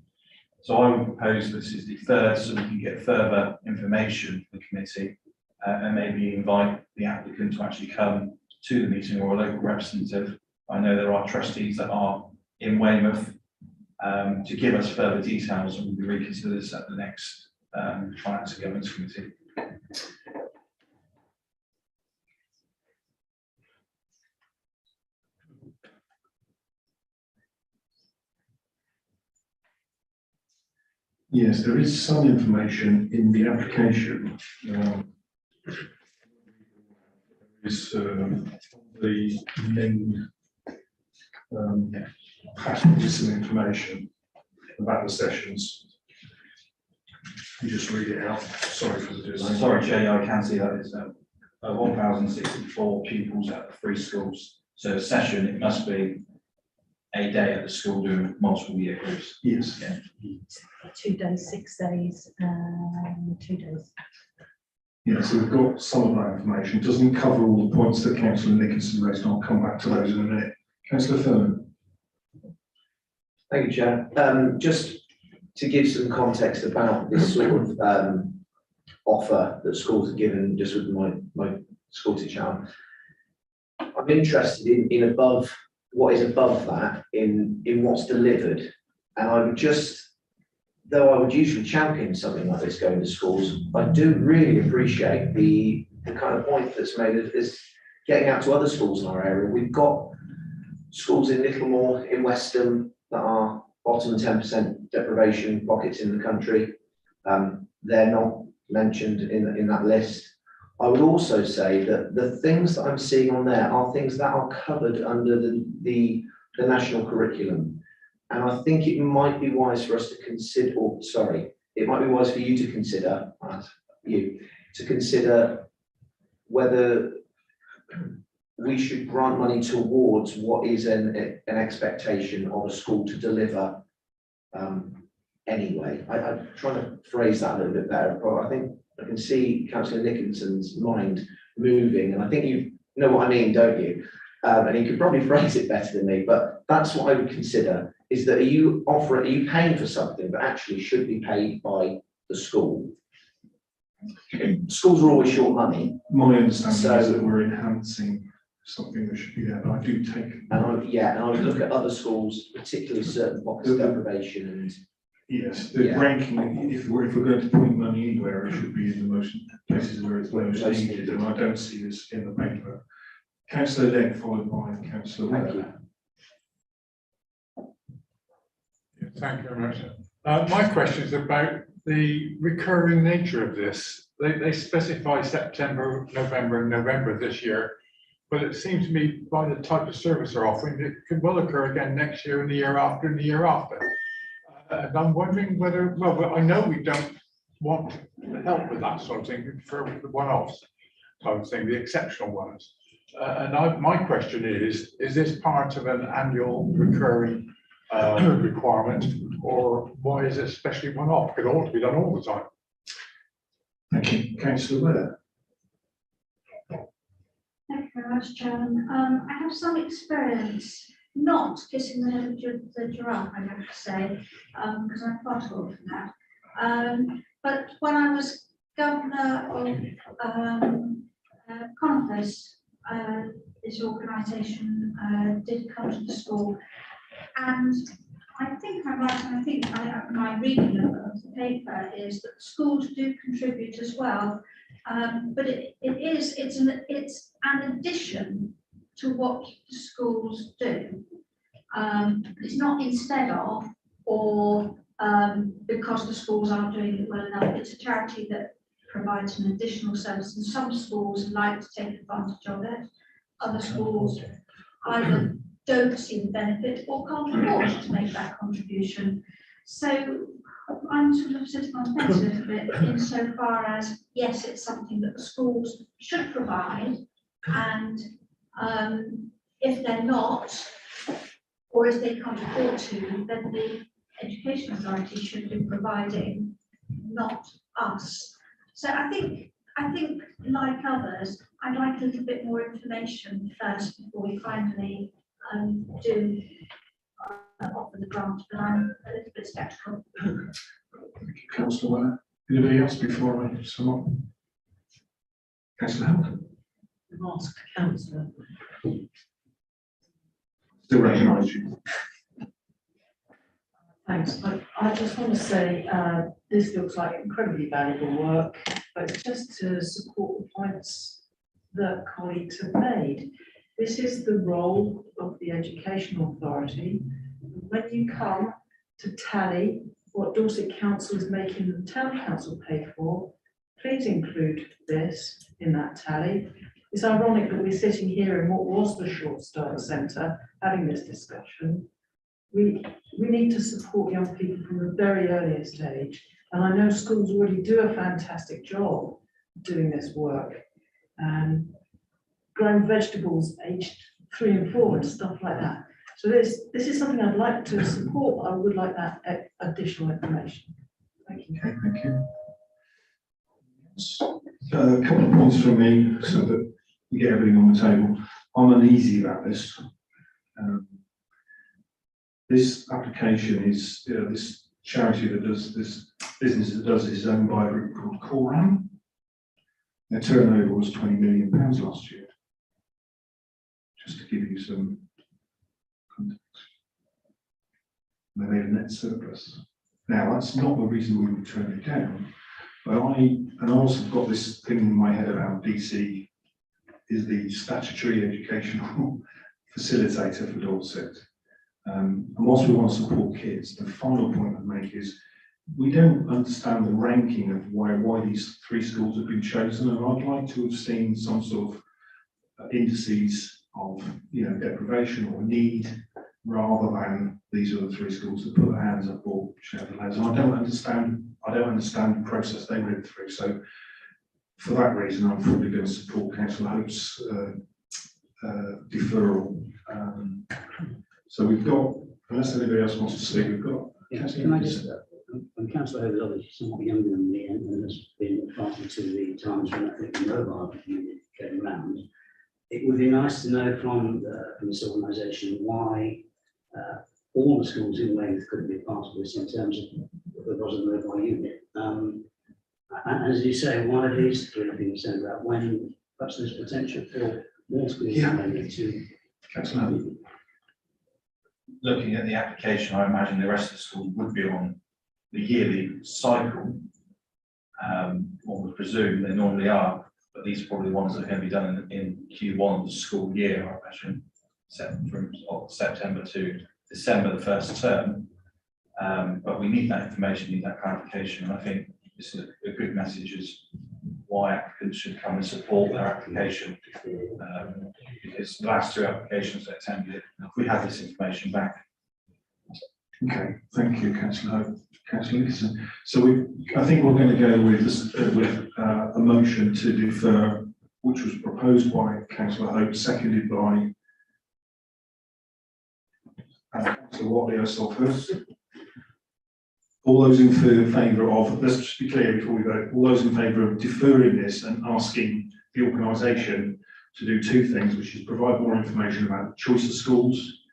So I would propose this is the third, so we can get further information from the committee and maybe invite the applicant to actually come to the meeting or a local representative. I know there are trustees that are in Weymouth to give us further details, and we'll be reconsider this at the next Finance and Governance Committee. Yes, there is some information in the application. Is the main pattern with some information about the sessions. You just read it out. Sorry for the delay. Sorry, Chair, I can see that it's 1,064 pupils at the 3 schools. So a session, it must be a day at the school doing multiple year groups. Yes. Yeah. 2 days, 6 days, 2 days. Yeah, so we've got some of that information. It doesn't cover all the points that Councillor Nicholson raised. I'll come back to those in a minute. Councillor Thurman. Thank you, Chair. Just to give some context about this sort of offer that schools are given, just with my school teacher, I'm interested in above what is above that in what's delivered, and I would just, though I would usually champion something like this going to schools, I do really appreciate the kind of point that's made of this getting out to other schools in our area. We've got schools in Littlemore, in Westham, that are bottom 10% deprivation pockets in the country. They're not mentioned in that list. I would also say that the things that I'm seeing on there are things that are covered under the national curriculum. And I think it might be wise for us to consider, it might be wise for you to consider, whether we should grant money towards what is an expectation of a school to deliver anyway. I'm trying to phrase that a little bit better, but I think I can see Councillor Nicholson's mind moving, and I think you know what I mean, don't you? And he could probably phrase it better than me, but that's what I would consider, is that are you paying for something that actually should be paid by the school? Schools are always short money. My understanding is that we're enhancing something that should be there, but I do take. And I would look at other schools, particularly certain pockets of deprivation and. Yes, the Yeah. ranking, if we're going to put money anywhere, it should be in the most places where it's most needed, and I don't see this in the paper. Councillor Legg, followed by Councillor Webb. Thank you very much. My question is about the recurring nature of this. They specify September, November and November this year, but it seems to me by the type of service they're offering, it could well occur again next year and the year after and the year after. And I'm wondering whether, well, I know we don't want to help with that sort of thing, we prefer the one-offs type of thing, the exceptional ones. My question is this part of an annual recurring requirement, or why is it especially one-off? It ought to be done all the time. Thank you. Councillor Webb. Thank you very much, Chairman. I have some experience not kissing the head of the giraffe, I have to say, because I'm far too old for that. But when I was governor of Conifers, this organisation did come to the school, and I think I'm right, and I think my reading of the paper is that schools do contribute as well, but it's an addition to what the schools do. It's not instead of, or because the schools aren't doing it well enough. It's a charity that provides an additional service, and some schools like to take advantage of it. Other schools either don't see the benefit or can't afford to make that contribution. So I'm sort of sitting on the fence a little bit insofar as, yes, it's something that the schools should provide, and if they're not, or if they can't afford to, then the education authority should be providing, not us. So I think like others, I'd like a little bit more information first before we finally do offer the grant, but I'm a little bit sceptical. Thank you, Councillor Webb. Anybody else before I sum up? Councillor Hamilton. Ask Councillor. Still recognise you. Thanks. I just want to say this looks like incredibly valuable work, but just to support the points that colleagues have made. This is the role of the educational authority. When you come to tally what Dorset Council is making the town council pay for, please include this in that tally. It's ironic that we're sitting here in what was the Short Start Centre having this discussion. We need to support young people from the very earliest age, and I know schools already do a fantastic job doing this work and growing vegetables aged 3 and 4 and stuff like that. So this is something I'd like to support, but I would like that additional information. Thank you. Okay, thank you. A couple of points from me so that we get everything on the table. I'm uneasy about this. This application is, this charity that does this business that does this is owned by a group called Coram. Their turnover was £20 million last year. Just to give you some context. They made a net surplus. Now, that's not the reason we would turn it down, but I also got this thing in my head about DC is the statutory educational facilitator for Dorset. And whilst we want to support kids, the final point I'd make is we don't understand the ranking of why these 3 schools have been chosen, and I'd like to have seen some sort of indices of deprivation or need, rather than these are the 3 schools that put their hands up or shout the lads. And I don't understand the process they went through. So for that reason, I'm probably going to support Councillor Hope's deferral. So we've got, unless anybody else wants to speak, we've got. Yeah, can I just, when Councillor Hope is obviously somewhat younger than me and has been party to the times when I think the mobile unit came around, it would be nice to know from this organisation why all the schools in Weymouth couldn't be part of this in terms of if there was a mobile unit. And as you say, why are these 3 being sent out when perhaps there's potential for more schools Yeah. maybe to. Councillor. Looking at the application, I imagine the rest of the schools would be on the yearly cycle. One would presume they normally are, but these are probably ones that are going to be done in Q1 of the school year, I imagine, from September to December, the first term. But we need that information, need that clarification, and I think this is a good message as why applicants should come and support their application. Because the last two applications that attended, we had this information back. Okay, thank you, Councillor Nicholson. So I think we're going to go with this, a motion to defer, which was proposed by Councillor Hope, seconded by Councillor Watley herself first. All those in favour of, let's just be clear before we vote, all those in favour of deferring this and asking the organisation to do two things, which is provide more information about the choice of schools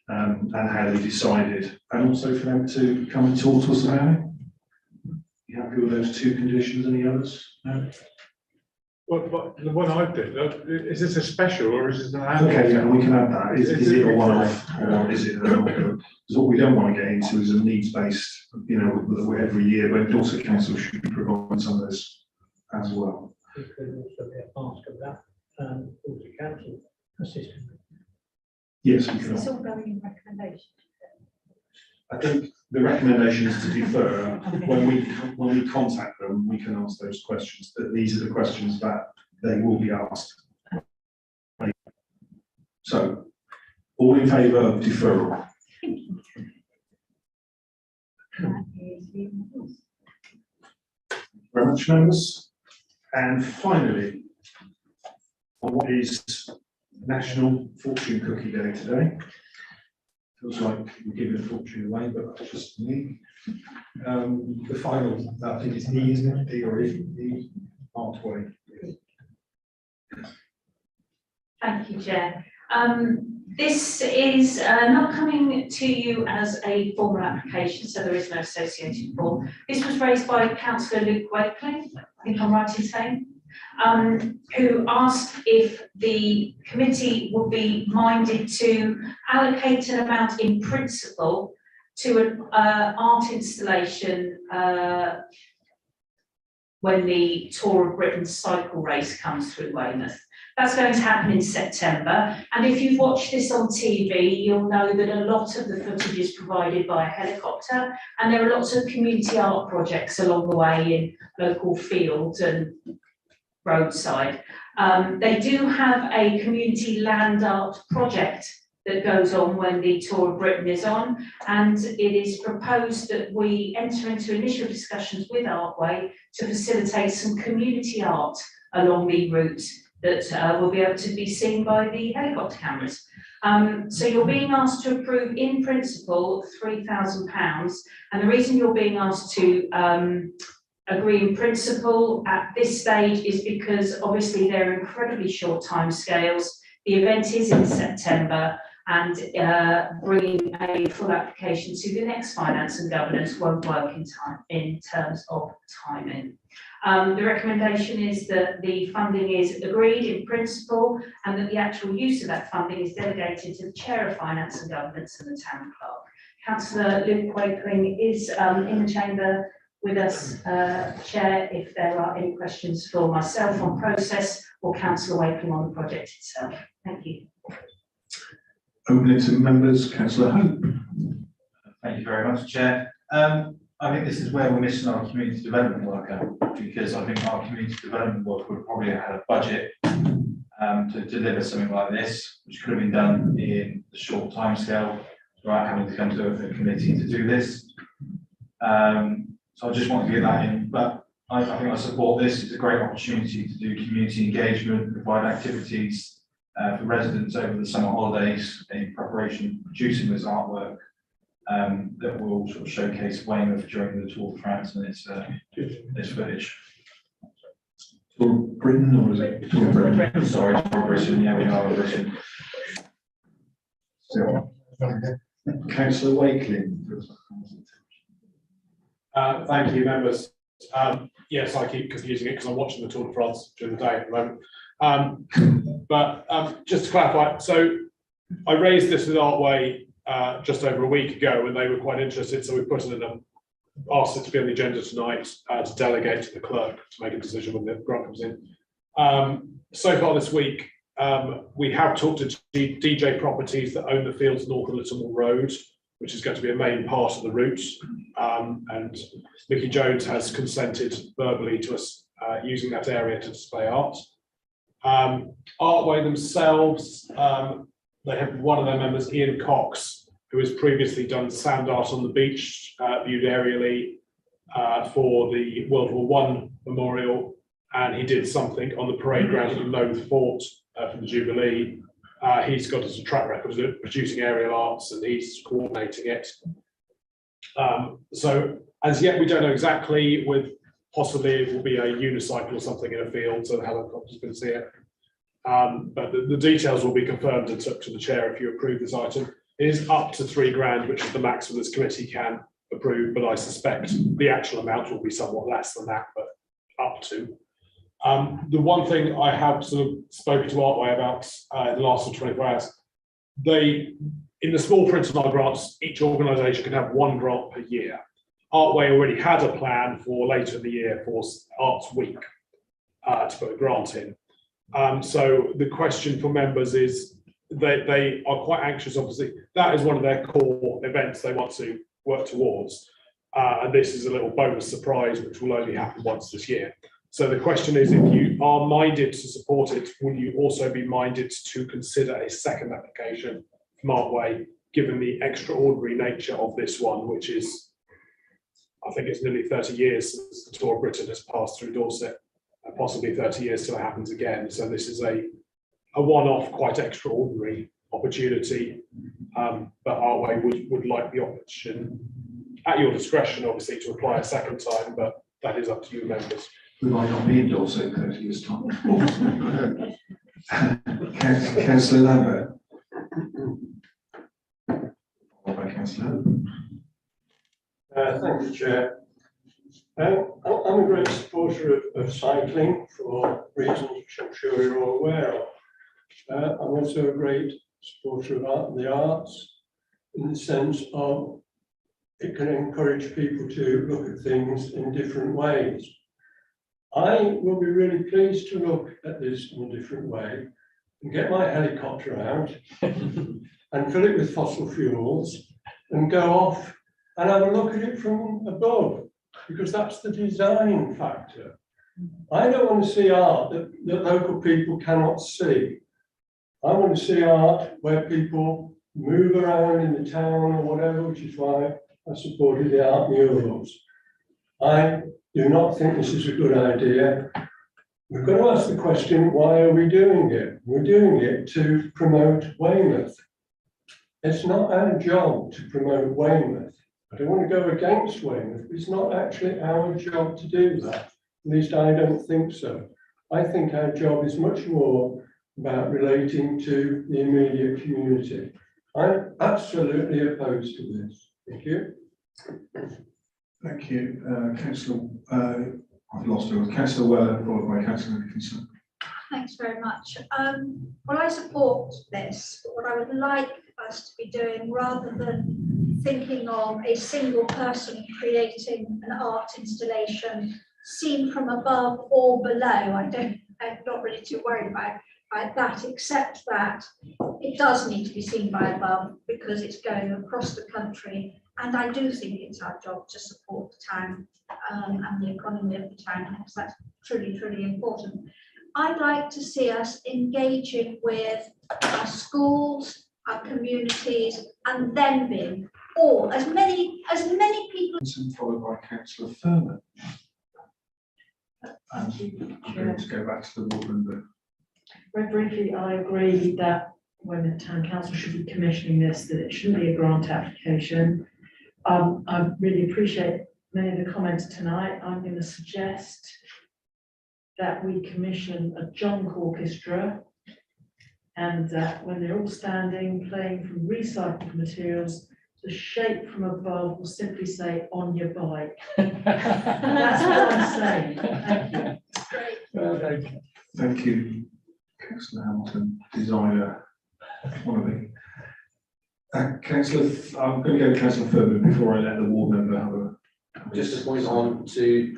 and how they decided, and also for them to come and talk to us about it. You happy with those two conditions? Any others? No? What the one I did, is this a special or is this an annual? Okay, yeah, we can add that. Is it a one-off or is it an ongoing? Because what we don't want to get into is a needs-based, you know, with every year, but Dorset Council should be providing some of this as well. It could also be a part of that, Dorset Council assistant. Yes, we It's can. all going in recommendation. I think the recommendation is to defer. When we contact them, we can ask those questions. That these are the questions that they will be asked. So, all in favour of deferral? Very much, members. And finally, on what is National Fortune Cookie Day today. Feels like we're giving a fortune away, but that's just me. The final, I think it's E, isn't it? E or E, E, pathway. Thank you, Chair. This is not coming to you as a formal application, so there is no associated form. This was raised by Councillor Luke Wakely, I think I'm right in saying, who asked if the committee would be minded to allocate an amount in principle to an art installation when the Tour of Britain cycle race comes through Weymouth. That's going to happen in September, and if you've watched this on TV, you'll know that a lot of the footage is provided by a helicopter, and there are lots of community art projects along the way in local fields and roadside. They do have a community land art project that goes on when the Tour of Britain is on, and it is proposed that we enter into initial discussions with Artway to facilitate some community art along the route that will be able to be seen by the helicopter cameras. So you're being asked to approve in principle £3,000, and the reason you're being asked to agree in principle at this stage is because obviously there are incredibly short timescales. The event is in September, and bringing a full application to the next Finance and Governance won't work in terms of timing. The recommendation is that the funding is agreed in principle and that the actual use of that funding is delegated to the Chair of Finance and Governance and the Town Clerk. Councillor Luke Wakeling is in the chamber with us, Chair, if there are any questions for myself on process or Councillor Wakeling on the project itself. Thank you. Opening to members, Councillor Hope. Thank you very much, Chair. I think this is where we're missing our community development worker, because I think our community development work would probably have had a budget to deliver something like this, which could have been done in the short timescale without having to come to a committee to do this. So I just want to get that in, but I think I support this. It's a great opportunity to do community engagement, provide activities for residents over the summer holidays in preparation for producing this artwork that will sort of showcase Weymouth during the Tour de France and its footage. Tour of Britain, or is it Tour of Britain? Sorry, Tour of Britain. Yeah, we are in Britain. So, Councillor Wakeling. Thank you, members. Yes, I keep confusing it because I'm watching the Tour de France during the day at the moment. Just to clarify, so I raised this with Artway just over a week ago, and they were quite interested, so we put it in asked it to be on the agenda tonight to delegate to the clerk to make a decision when the grant comes in. So far this week, we have talked to DJ Properties that own the fields north of Littlemore Road, which is going to be a main part of the route. And Mickey Jones has consented verbally to us using that area to display art. Artway themselves, they have one of their members, Ian Cox, who has previously done sand art on the beach, viewed aerially for the World War I memorial, and he did something on the parade ground at the Loathe Fort for the Jubilee. He's got a track record of producing aerial arts, and he's coordinating it. So as yet, we don't know exactly, with possibly it will be a unicycle or something in a field, so the helicopters can see it. But the details will be confirmed and took to the chair if you approve this item. It is up to £3,000, which is the maximum this committee can approve, but I suspect the actual amount will be somewhat less than that, but up to. The one thing I have sort of spoken to Artway about in the last 24 hours, in the small print on our grants, each organisation can have one grant per year. Artway already had a plan for later in the year for Arts Week to put a grant in. So the question for members is, they are quite anxious, obviously. That is one of their core events they want to work towards. And this is a little bonus surprise, which will only happen once this year. So the question is, if you are minded to support it, will you also be minded to consider a second application from Artway, given the extraordinary nature of this one, which is, I think it's nearly 30 years since the Tour of Britain has passed through Dorset, and possibly 30 years till it happens again. So this is a one-off, quite extraordinary opportunity, but Artway would like the option, at your discretion, obviously, to apply a second time, but that is up to you members. We might not be in Dorset in 30 years' time. Councillor Lambert. Councillor. Thank you, Chair. I'm a great supporter of cycling for reasons which I'm sure you're all aware of. I'm also a great supporter of the arts, in the sense of it can encourage people to look at things in different ways. I will be really pleased to look at this in a different way and get my helicopter out and fill it with fossil fuels and go off and have a look at it from above, because that's the design factor. I don't want to see art that local people cannot see. I want to see art where people move around in the town or whatever, which is why I supported the art murals. I do not think this is a good idea. We've got to ask the question, why are we doing it? We're doing it to promote Weymouth. It's not our job to promote Weymouth. I don't want to go against Weymouth. It's not actually our job to do that. At least I don't think so. I think our job is much more about relating to the immediate community. I'm absolutely opposed to this. Thank you. Thank you, Councillor. I've lost it. Councillor Weller, followed by Councillor Nicholson. Thanks very much. Well, I support this, but what I would like us to be doing, rather than thinking of a single person creating an art installation seen from above or below, I'm not really too worried about that, except that it does need to be seen by above because it's going across the country, and I do think it's our job to support the town and the economy of the town, because that's truly, truly important. I'd like to see us engaging with our schools, our communities, and then being all as many people. Followed by Councillor Furman. I'm going to go back to the woodland bit. Very briefly, I agree that when the town council should be commissioning this, that it shouldn't be a grant application. I really appreciate many of the comments tonight. I'm going to suggest that we commission a junk orchestra, and that when they're all standing, playing from recycled materials, the shape from above will simply say, "On your bike." That's what I'm saying. Thank you. Thank you. Councillor Hamilton, designer, wannabe. Councillor, I'm going to go to Councillor Furman before I let the ward member have a. Just to point on to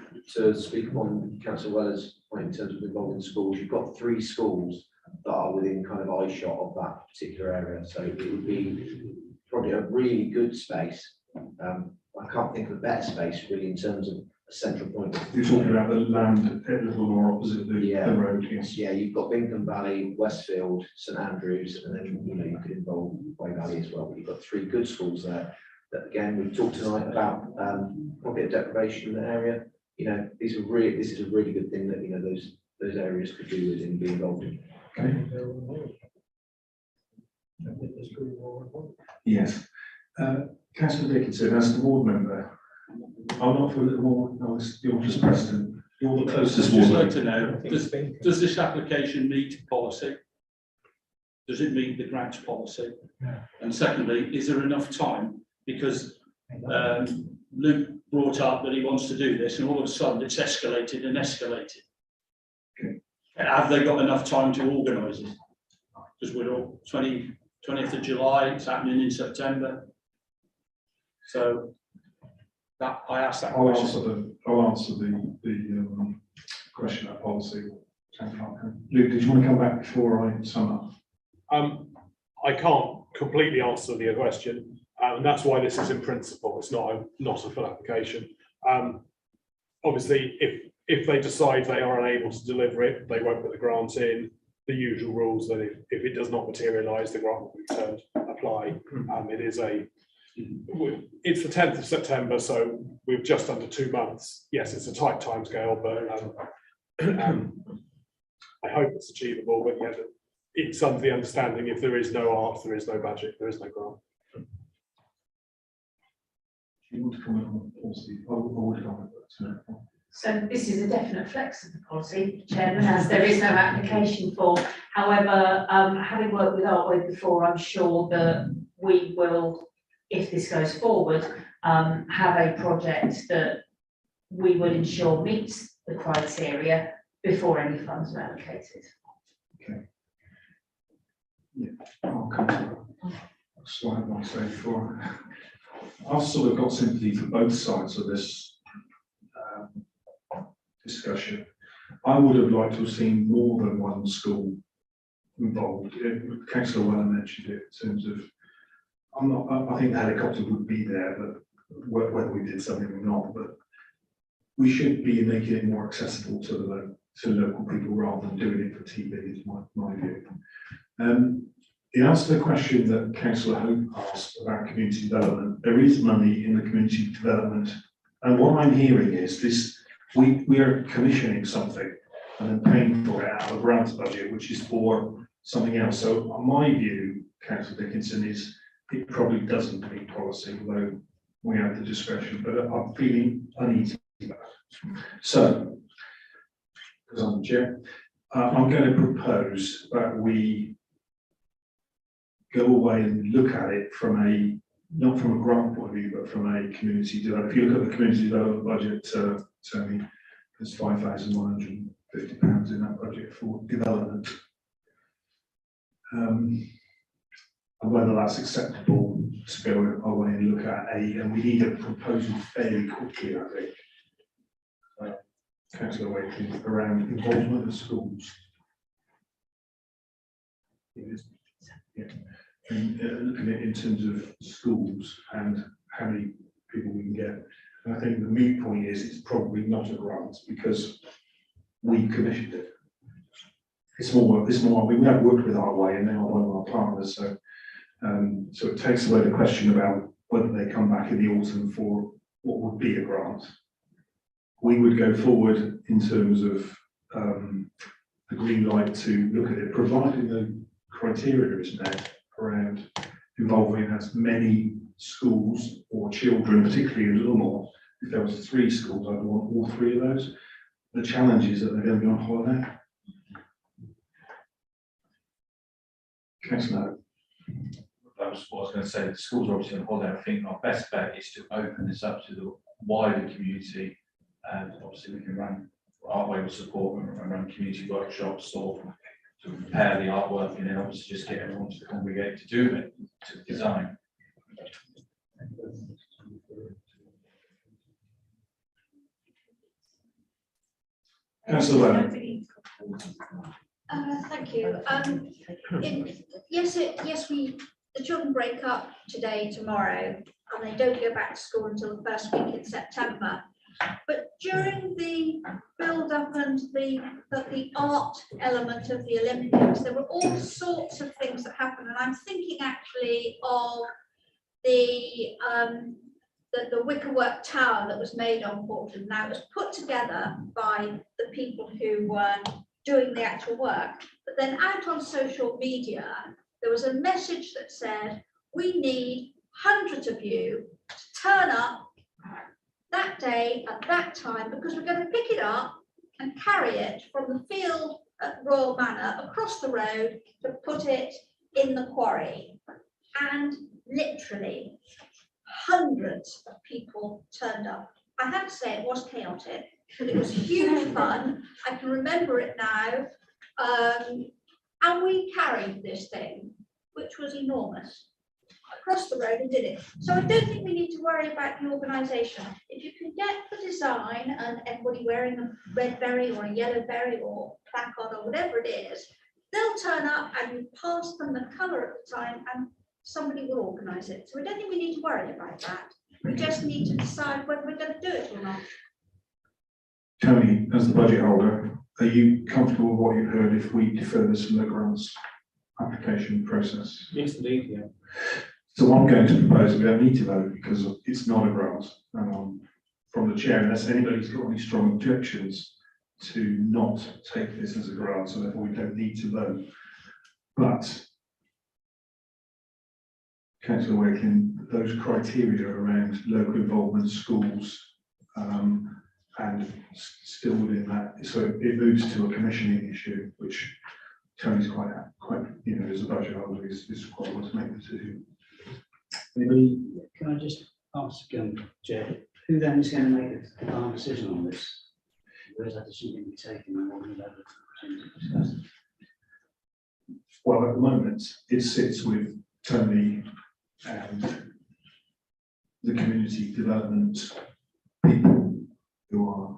speak on Councillor Weller's point in terms of involving schools, you've got 3 schools that are within kind of eye shot of that particular area, so it would be probably a really good space. I can't think of a better space really in terms of a central point. You're talking about the land a little more opposite the road, yes. Yeah, you've got Bingham Valley, Westfield, St Andrews, and then you could involve Way Valley as well. But you've got 3 good schools there. That again, we've talked tonight about pocket deprivation in the area. This is a really good thing that those areas could do with and be involved in. Okay. Yes. Councillor Dickinson, as the ward member, I'm not for a little more. No, you're just president. You're the closest. I'd just like to know, does this application meet policy? Does it meet the grants policy? Yeah. And secondly, is there enough time? Because Luke brought up that he wants to do this, and all of a sudden it's escalated and escalated. Okay. Have they got enough time to organise it? Because we're all 20th of July, it's happening in September. So that I asked that I'll question. answer the question about policy. Luke, did you want to come back before I sum up? I can't completely answer the question, and that's why this is in principle. It's not a full application. Obviously, if they decide they are unable to deliver it, they won't put the grant in. The usual rules that if it does not materialise, the grant will be returned, apply. It's the 10th of September, so we're just under 2 months. Yes, it's a tight timescale, but I hope it's achievable. But yeah, it's under the understanding if there is no art, there is no budget, there is no grant. Do you want to comment on the policy? I would comment, but So this is a definite flex of the policy, Chairman, as there is no application for. However, having worked with Artway before, I'm sure that we will, if this goes forward, have a project that we will ensure meets the criteria before any funds are allocated. Okay. Yeah, I'll come to that slide one stage four. I've sort of got sympathy for both sides of this discussion. I would have liked to have seen more than one school involved. Councillor Weller mentioned it in terms of, I think the helicopter would be there, but whether we did something or not, but we should be making it more accessible to the local people rather than doing it for TV, is my view. The answer to the question that Councillor Hope asked about community development, there is money in the community development, and what I'm hearing is this: we are commissioning something and then paying for it out of the grants budget, which is for something else. So my view, Councillor Dickinson, is it probably doesn't meet policy, although we have the discretion, but I'm feeling uneasy about it. So, because I'm the chair, I'm going to propose that we go away and look at it from not from a grant point of view, but from a community development. If you look at the community development budget, Tony, there's £5,150 in that budget for development. And whether that's acceptable to go away and look at and we need a proposal fairly quickly, I think. Councillor Wakefield, around involvement of schools. Yeah. And looking at it in terms of schools and how many people we can get. And I think the main point is it's probably not a grant because we commissioned it. It's more, we have worked with Artway and they are one of our partners, so it takes away the question about whether they come back in the autumn for what would be a grant. We would go forward in terms of the green light to look at it, providing the criteria is met around involving as many schools or children, particularly in Littlemore. If there was 3 schools, I'd want all 3 of those. The challenge is that they're going to be on holiday. Councillor. That was what I was going to say. The schools are obviously on holiday. I think our best bet is to open this up to the wider community, and obviously we can run. Our way of support and run community workshops or to prepare the artwork and then obviously just get everyone to congregate to do it, to design. Councillor Thank you. Yes, the children break up today, tomorrow, and they don't go back to school until the first week in September. But during the build-up and the art element of the Olympics, there were all sorts of things that happened, and I'm thinking actually of the wickerwork tower that was made on Portland. Now, it was put together by the people who were doing the actual work, but then out on social media, there was a message that said, we need hundreds of you to turn up that day at that time, because we're going to pick it up and carry it from the field at Royal Manor across the road to put it in the quarry. And literally hundreds of people turned up. I have to say it was chaotic, but it was huge fun. I can remember it now. And we carried this thing, which was enormous, across the road and did it. So I don't think we need to worry about the organisation. If you can get the design and everybody wearing a red berry or a yellow berry or placard or whatever it is, they'll turn up and you pass them the colour at the time and somebody will organise it. So I don't think we need to worry about that. We just need to decide whether we're going to do it or not. Tony, as the budget holder, are you comfortable with what you've heard if we defer this from the grants application process? Yes, indeed, yeah. So what I'm going to propose, we don't need to vote because it's not a grant from the chair, unless anybody's got any strong objections to not take this as a grant, so therefore we don't need to vote. But Councillor Wakeling, those criteria around local involvement, schools, and still within that, so it moves to a commissioning issue, which Tony's quite, as a budget holder, is quite want to make the decision. Anybody? Can I just ask, Chair, who then is going to make the final decision on this? Where is that decision going to be taken and what will be discussed? Well, at the moment, it sits with Tony and the community development people who are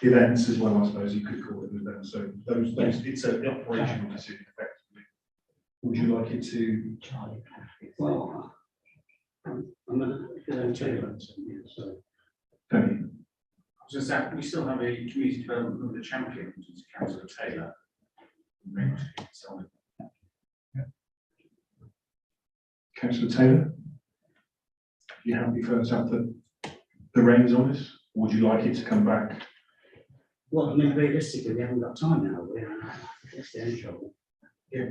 events as well, I suppose you could call it an event. So those it's an operational decision effectively. Would you like it to? Well, I'm going to so. Tony. I was going to say, we still have a community development of the champion, which is Councillor Taylor. Councillor Taylor, you happy for us to have the reins on this? Or would you like it to come back? Well, I mean, realistically, we haven't got time now. That's the only trouble. Yeah.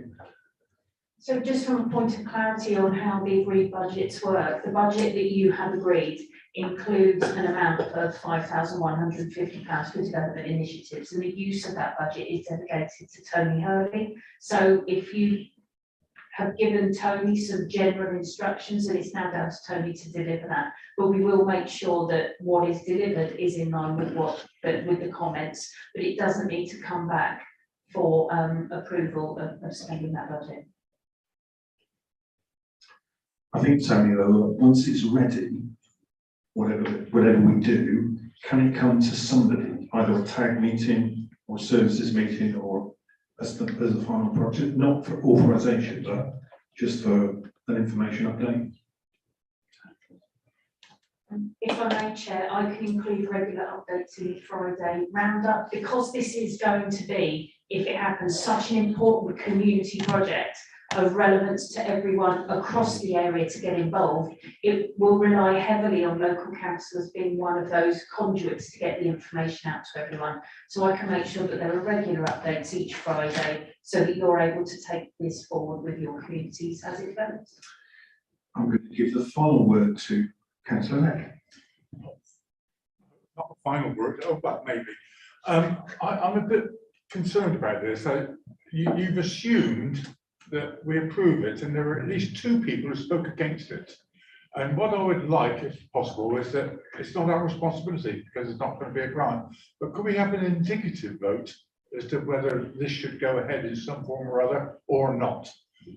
So just from a point of clarity on how the agreed budgets work, the budget that you have agreed includes an amount of £5,150 for development initiatives, and the use of that budget is delegated to Tony Hurley. So if you have given Tony some general instructions, and it's now down to Tony to deliver that, but we will make sure that what is delivered is in line with with the comments, but it doesn't need to come back for approval of spending that budget. I think, Tony, though, once it's ready, whatever we do, can it come to somebody, either a tag meeting or services meeting, or as the final project, not for authorisation, but just for an information update? If I may, Chair, I can include regular updates in the Friday roundup, because this is going to be, if it happens, such an important community project of relevance to everyone across the area to get involved. It will rely heavily on local councillors being one of those conduits to get the information out to everyone. So I can make sure that there are regular updates each Friday so that you're able to take this forward with your communities as it develops. I'm going to give the final word to Councillor Neck. Not the final word, but maybe. I'm a bit concerned about this. You've assumed that we approve it, and there are at least two people who spoke against it. And what I would like, if possible, is that it's not our responsibility because it's not going to be a grant. But could we have an indicative vote as to whether this should go ahead in some form or other or not?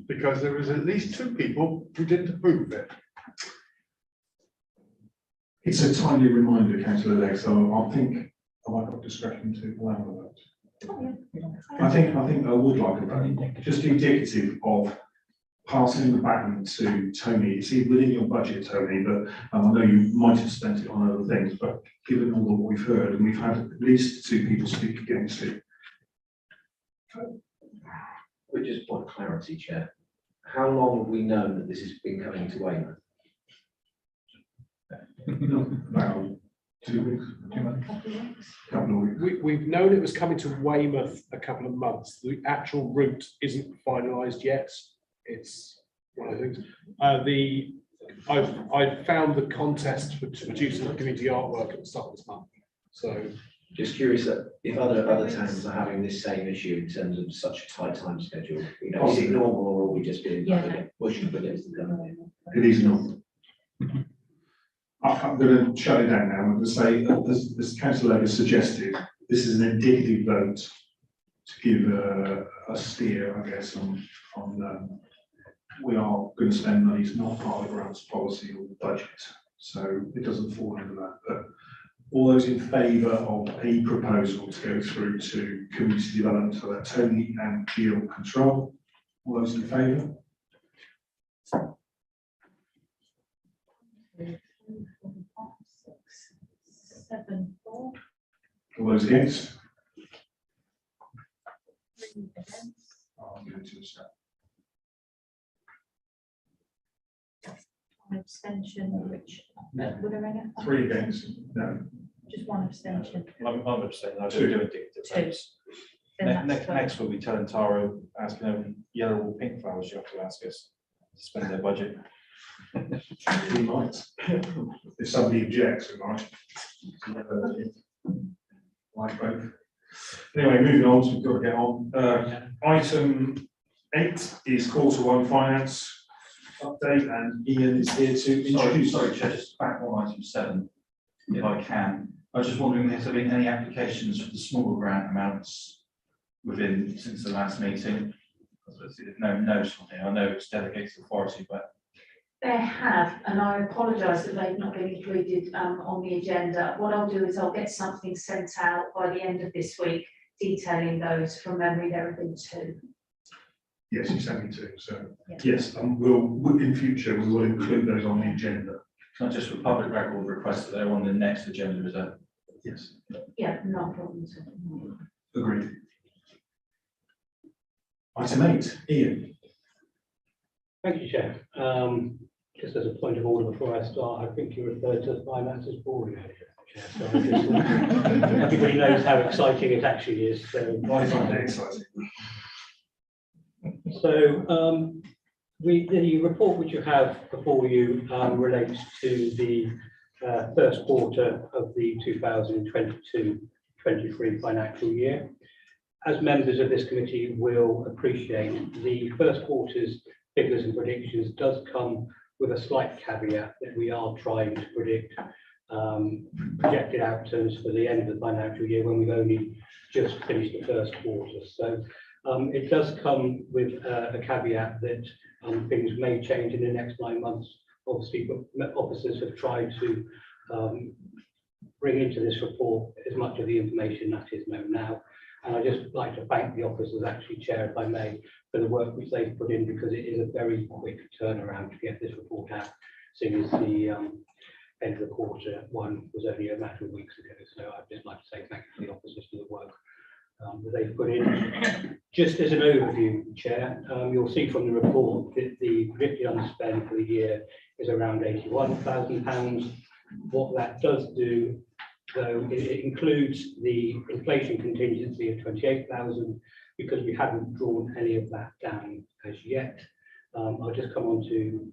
Because there was at least 2 people who didn't approve it. It's a timely reminder, councillor Legg, so I think I might have discretion to allow a vote. I think I would like a vote, just indicative of passing the baton to Tony. It's within your budget, Tony, but I know you might have spent it on other things, but given all that we've heard, and we've had at least 2 people speak against it. We just want clarity, Chair. How long have we known that this has been coming to Weymouth? About 2 weeks. Couple of weeks. We've known it was coming to Weymouth a couple of months. The actual route isn't finalised yet. It's one of the things. I've found the contest for producing the community artwork at the start of this month. So Just curious that if other towns are having this same issue in terms of such a tight time schedule, you know, is it normal or are we just being pushing against the government? It is not. I'm going to shut it down now. I'm going to say, as councillor Legg has suggested, this is an indicative vote to give a steer, I guess, on we are going to spend money. It's not part of the grants policy or the budget, so it doesn't fall under that. But all those in favour of a proposal to go through to community development, so that Tony and Jill control, all those in favour? 7, 4. All those against? 3 against. I'll give it to the staff. 1 abstention, which would have been 3 against? No. just 1 abstention. I'm abstaining. I 2. do indicative 2. votes. Then that's 12. Next we'll be telling Taro, asking them yellow or pink flowers, you have to ask us to spend their budget. We might. If somebody objects, we might. Like both. Anyway, moving on, so we've got to get on. Item 8 is Q1 finance update, and Ian is here to introduce. Sorry, Chair, just back on item 7, if I can. I was just wondering, has there been any applications for the smaller grant amounts since the last meeting? There's no notes on here. I know it's delegated authority, but There have, and I apologise that they've not been included on the agenda. What I'll do is I'll get something sent out by the end of this week detailing those. From memory, there have been 2. Yes, you sent me 2, so yes, we'll in future we will include those on the agenda. it's not just for public record requests, that they're on the next agenda, is that? Yes. Yeah, no problem. Agreed. Item 8, Ian. Thank you, Chair. Just as a point of order before I start, I think you referred to finance as boring earlier, Chair. So I just, everybody knows how exciting it actually is. So I find it exciting. So the report which you have before you relates to the first quarter of the 2022-23 financial year. As members of this committee will appreciate, the first quarter's figures and predictions does come with a slight caveat that we are trying to predict projected outcomes for the end of the financial year when we've only just finished the first quarter. So it does come with a caveat that things may change in the next 9 months. Obviously, but officers have tried to bring into this report as much of the information that is known now. And I'd just like to thank the officers, actually, Chair, if I may, for the work which they've put in, because it is a very quick turnaround to get this report out, seeing as the end of the quarter one was only a matter of weeks ago. So I'd just like to say thank you to the officers for the work that they've put in. Just as an overview, Chair, you'll see from the report that the predicted underspend for the year is around £81,000. What that does do, though, it includes the inflation contingency of 28,000 because we haven't drawn any of that down as yet. I'll just come on to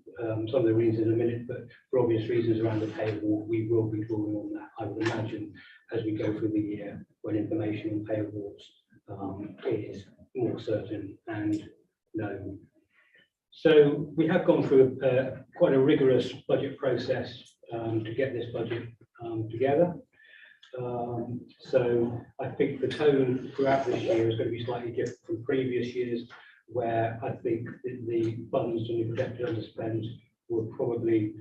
some of the reasons in a minute, but for obvious reasons around the pay award, we will be drawing on that, I would imagine, as we go through the year when information on pay awards is more certain and known. So we have gone through quite a rigorous budget process to get this budget together. So I think the tone throughout this year is going to be slightly different from previous years, where I think the funds and the projected underspend were probably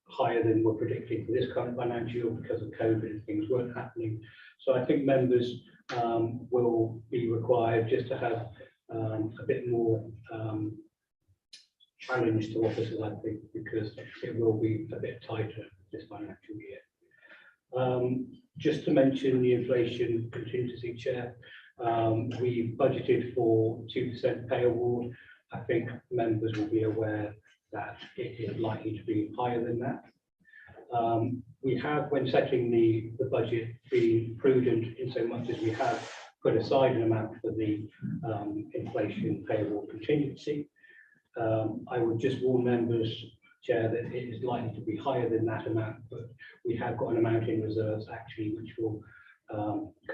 higher than we're predicting for this current financial year because of COVID and things weren't happening. So I think members will be required just to have a bit more challenge to officers, I think, because it will be a bit tighter this financial year. Just to mention the inflation contingency, Chair, we budgeted for 2% pay award. I think members will be aware that it is likely to be higher than that. We have, when setting the budget, been prudent in so much as we have put aside an amount for the inflation pay award contingency. I would just warn members, Chair, that it is likely to be higher than that amount, but we have got an amount in reserves actually which will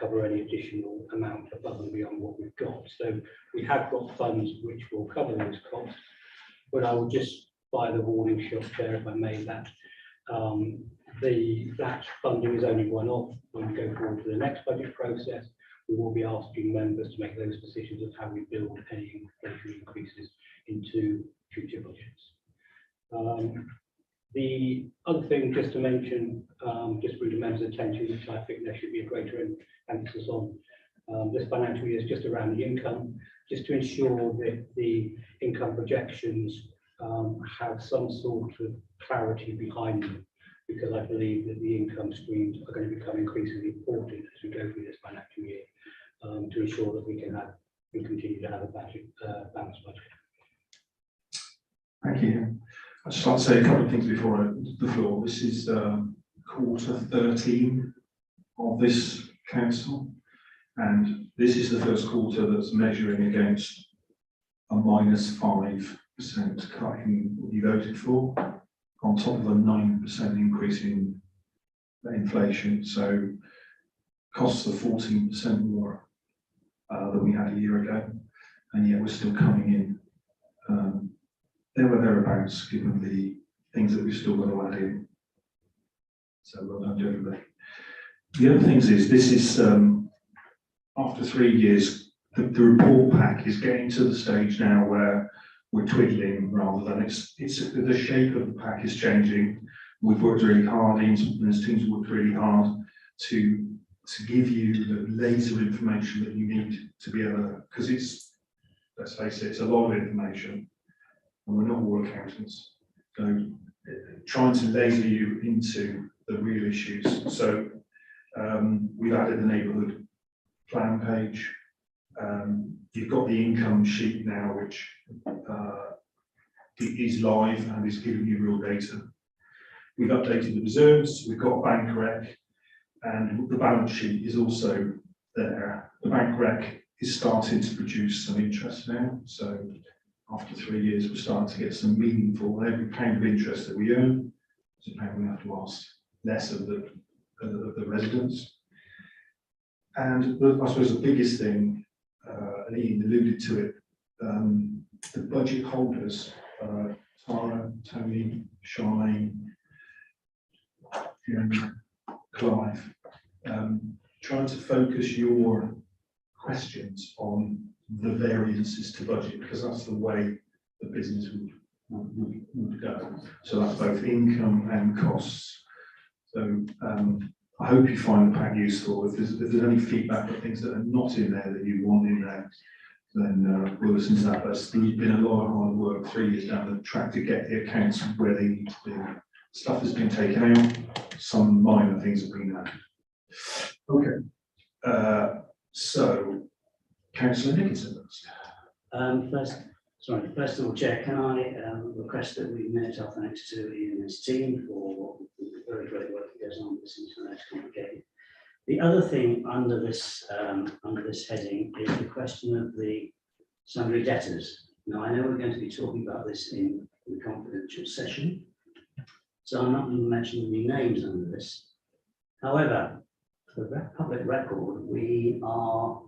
cover any additional amount above and beyond what we've got. So we have got funds which will cover those costs, but I would just buy the warning shot, Chair, if I may, that that funding is only one-off. When we go forward to the next budget process, we will be asking members to make those decisions of how we build any inflation increases into future budgets. The other thing just to mention, just bring the members' attention, which I think there should be a greater emphasis on this financial year, is just around the income, just to ensure that the income projections have some sort of clarity behind them, because I believe that the income streams are going to become increasingly important as we go through this financial year, to ensure that we continue to have a balanced budget. Thank you. I'd just like to say a couple of things before the floor. This is quarter 13 of this council, and this is the first quarter that's measuring against a -5% cut in what you voted for, on top of a 9% increase in inflation. So costs are 14% more than we had a year ago, and yet we're still coming in there or thereabouts, given the things that we've still got to add in. So well done to everybody. The other things is, this is after 3 years, the report pack is getting to the stage now where we're twiddling rather than it's the shape of the pack is changing. We've worked really hard, Ian's teams worked really hard to give you the laser information that you need to be able to, because it's, let's face it, it's a lot of information, and we're not all accountants. So trying to laser you into the real issues. So we've added the neighbourhood plan page. You've got the income sheet now, which is live and is giving you real data. We've updated the reserves, we've got bank rec, and the balance sheet is also there. The bank rec is starting to produce some interest now. So after 3 years, we're starting to get some meaningful, every pound of interest that we earn is a pound we have to ask less of the residents. And I suppose the biggest thing, and Ian alluded to it, the budget holders, Tara, Tony, Charmaine, Fiona, Clive, trying to focus your questions on the variances to budget, because that's the way the business would go. So that's both income and costs. So I hope you find the pack useful. If there's any feedback or things that are not in there that you want in there, then we'll listen to that. But there's been a lot of hard work 3 years down the track to get the accounts where they need to be. Stuff has been taken out, some minor things have been added. Okay, so Councillor Nicholson first. First of all, Chair, can I request that we minute our thanks to Ian and his team for the very great work that goes on with this internet complicated. The other thing under this heading is the question of the sundry debtors. Now, I know we're going to be talking about this in the confidential session, so I'm not going to mention any names under this. However, for the public record, we are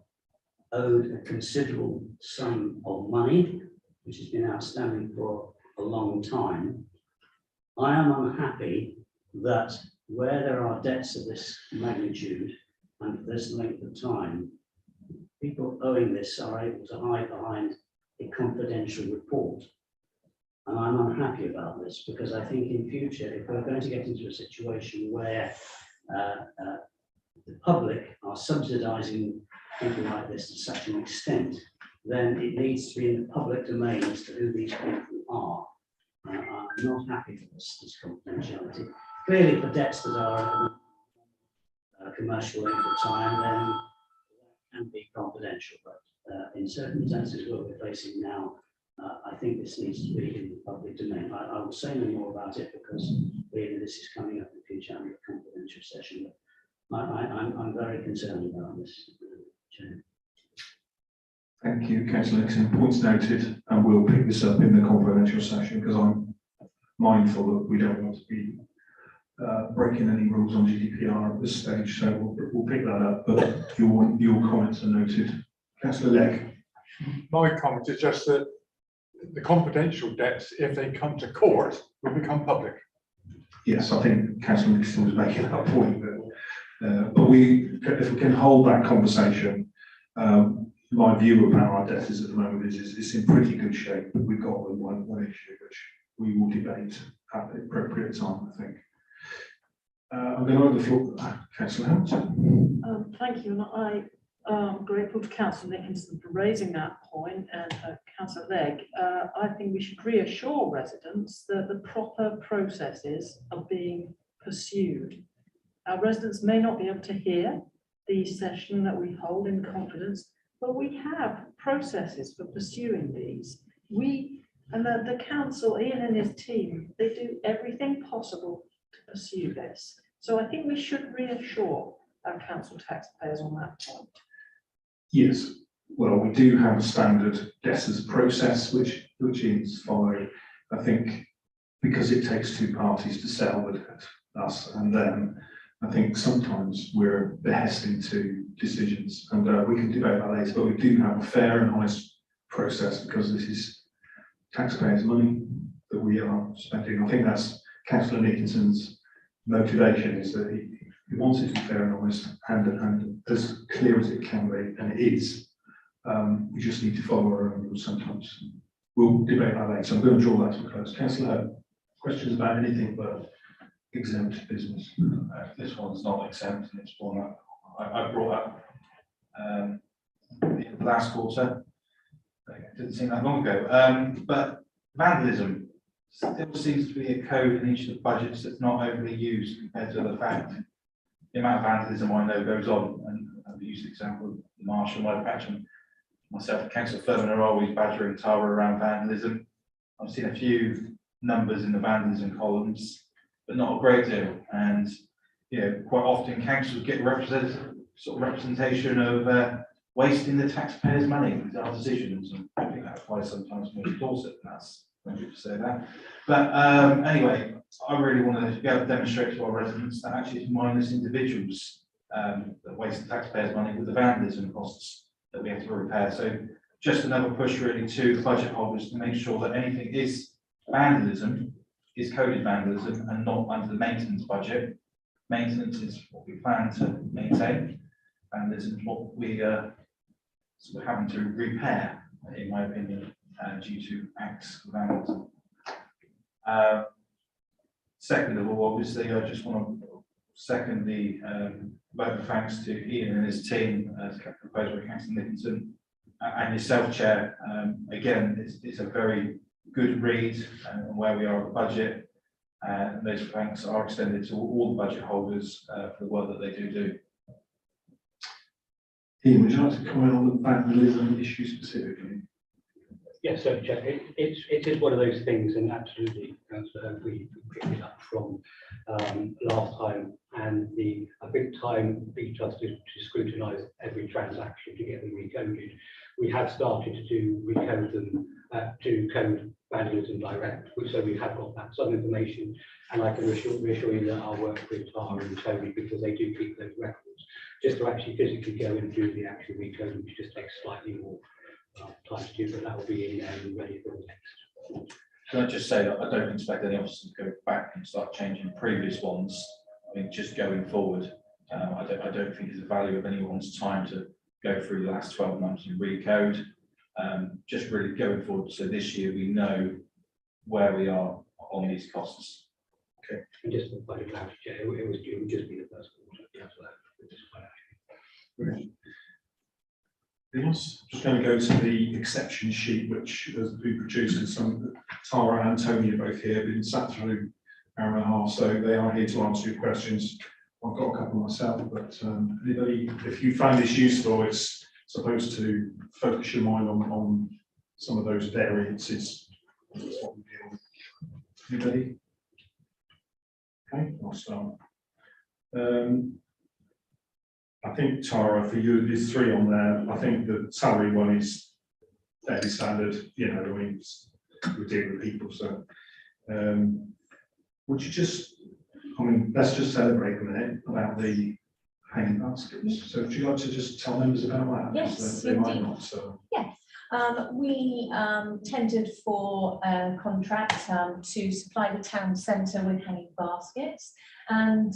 owed a considerable sum of money which has been outstanding for a long time. I am unhappy that where there are debts of this magnitude and for this length of time, people owing this are able to hide behind a confidential report. And I'm unhappy about this because I think in future, if we're going to get into a situation where the public are subsidising people like this to such an extent, then it needs to be in the public domain as to who these people are. I'm not happy for this confidentiality. Clearly, for debts that are commercial length of time, then it can be confidential. But in circumstances where we're facing now, I think this needs to be in the public domain. I will say no more about it because really this is coming up in the future under a confidential session. But I'm very concerned about this, Chair. Thank you, Councillor Nixon. Points noted, and we'll pick this up in the confidential session because I'm mindful that we don't want to be breaking any rules on GDPR at this stage. So we'll pick that up. But your comments are noted. Councillor Legg. My comment is just that the confidential debts, if they come to court, will become public. Yes, I think Councillor Nixon was making that point. But if we can hold that conversation, my view about our debtors at the moment is it's in pretty good shape. But we've got one issue which we will debate at the appropriate time, I think. I'm going to open the floor to Councillor Hamilton. Thank you, and I am grateful to Councillor Nicholson for raising that point, and Councillor Legg. I think we should reassure residents that the proper processes are being pursued. Our residents may not be able to hear the session that we hold in confidence, but we have processes for pursuing these. And the council, Ian and his team, they do everything possible to pursue this. So I think we should reassure our council taxpayers on that point. Yes, well, we do have a standard debtors process which is followed. I think because it takes two parties to settle the debt, us and them, I think sometimes we're behesting to decisions, and we can debate that later, but we do have a fair and honest process because this is taxpayers' money that we are spending. I think that's Councillor Nicholson's motivation, is that he wants it to be fair and honest and as clear as it can be, and it is. We just need to follow our own rules sometimes. We'll debate that later. I'm going to draw that to a close. Councillor, questions about anything but exempt business? This one's not exempt, and it's one that I brought up in the last quarter. It didn't seem that long ago. But vandalism still seems to be a code in each of the budgets that's not overly used compared to the fact the amount of vandalism I know goes on. And I've used the example of the Marshall Motor Patch, and myself and Councillor Furman are always badgering Tara around vandalism. I've seen a few numbers in the vandalism columns, but not a great deal. And quite often councils get representation of wasting the taxpayers' money with our decisions, and I think that's why sometimes we Dorset, and that's when people say that. But anyway, I really want to be able to demonstrate to our residents that actually it's mindless individuals that waste the taxpayers' money with the vandalism costs that we have to repair. So just another push really to the budget holders to make sure that anything is vandalism is coded vandalism and not under the maintenance budget. Maintenance is what we plan to maintain, and this is what we are having to repair, in my opinion, due to acts of vandalism. Second of all, obviously, I just want to second the vote of thanks to Ian and his team, as proposed by Councillor Nicholson, and yourself, Chair. Again, it's a very good read on where we are at the budget, and those thanks are extended to all the budget holders for the work that they do. Ian, would you like to comment on the vandalism issue specifically? Yes, so Chair, it is one of those things, and absolutely, Councillor, we picked it up from last time, and I think time beat us to scrutinise every transaction to get them recoded. We have started to recode them to code vandalism direct, so we have got that some information, and I can reassure you that I'll work with Tara and Tony, because they do keep those records. Just to actually physically go and do the actual recoding, which just takes slightly more time to do, but that will be in and ready for next. Can I just say that I don't expect any officers to go back and start changing previous ones. I mean, just going forward, I don't think it's the value of anyone's time to go through the last 12 months and recode. Just really going forward, so this year we know where we are on these costs. Okay. And just for budget clarity, it would just be the first quarter. Yeah, so that would just quite Brilliant. Anything else? Just going to go to the exception sheet, which has been produced, and some Tara and Tony are both here, been sat through an hour and a half, so they are here to answer your questions. I've got a couple myself, but anybody, if you find this useful, it's supposed to focus your mind on some of those variances. That's what we deal with. Anybody? Okay, I'll start. I think, Tara, for you, there's 3 on there. I think the salary one is fairly standard, you know, I mean, we deal with people, so. Would you just, I mean, let's just celebrate a minute about the hanging baskets. So would you like to just tell members about that? Yes, They might indeed. not, so. Yes, we tendered for a contract to supply the town centre with hanging baskets, and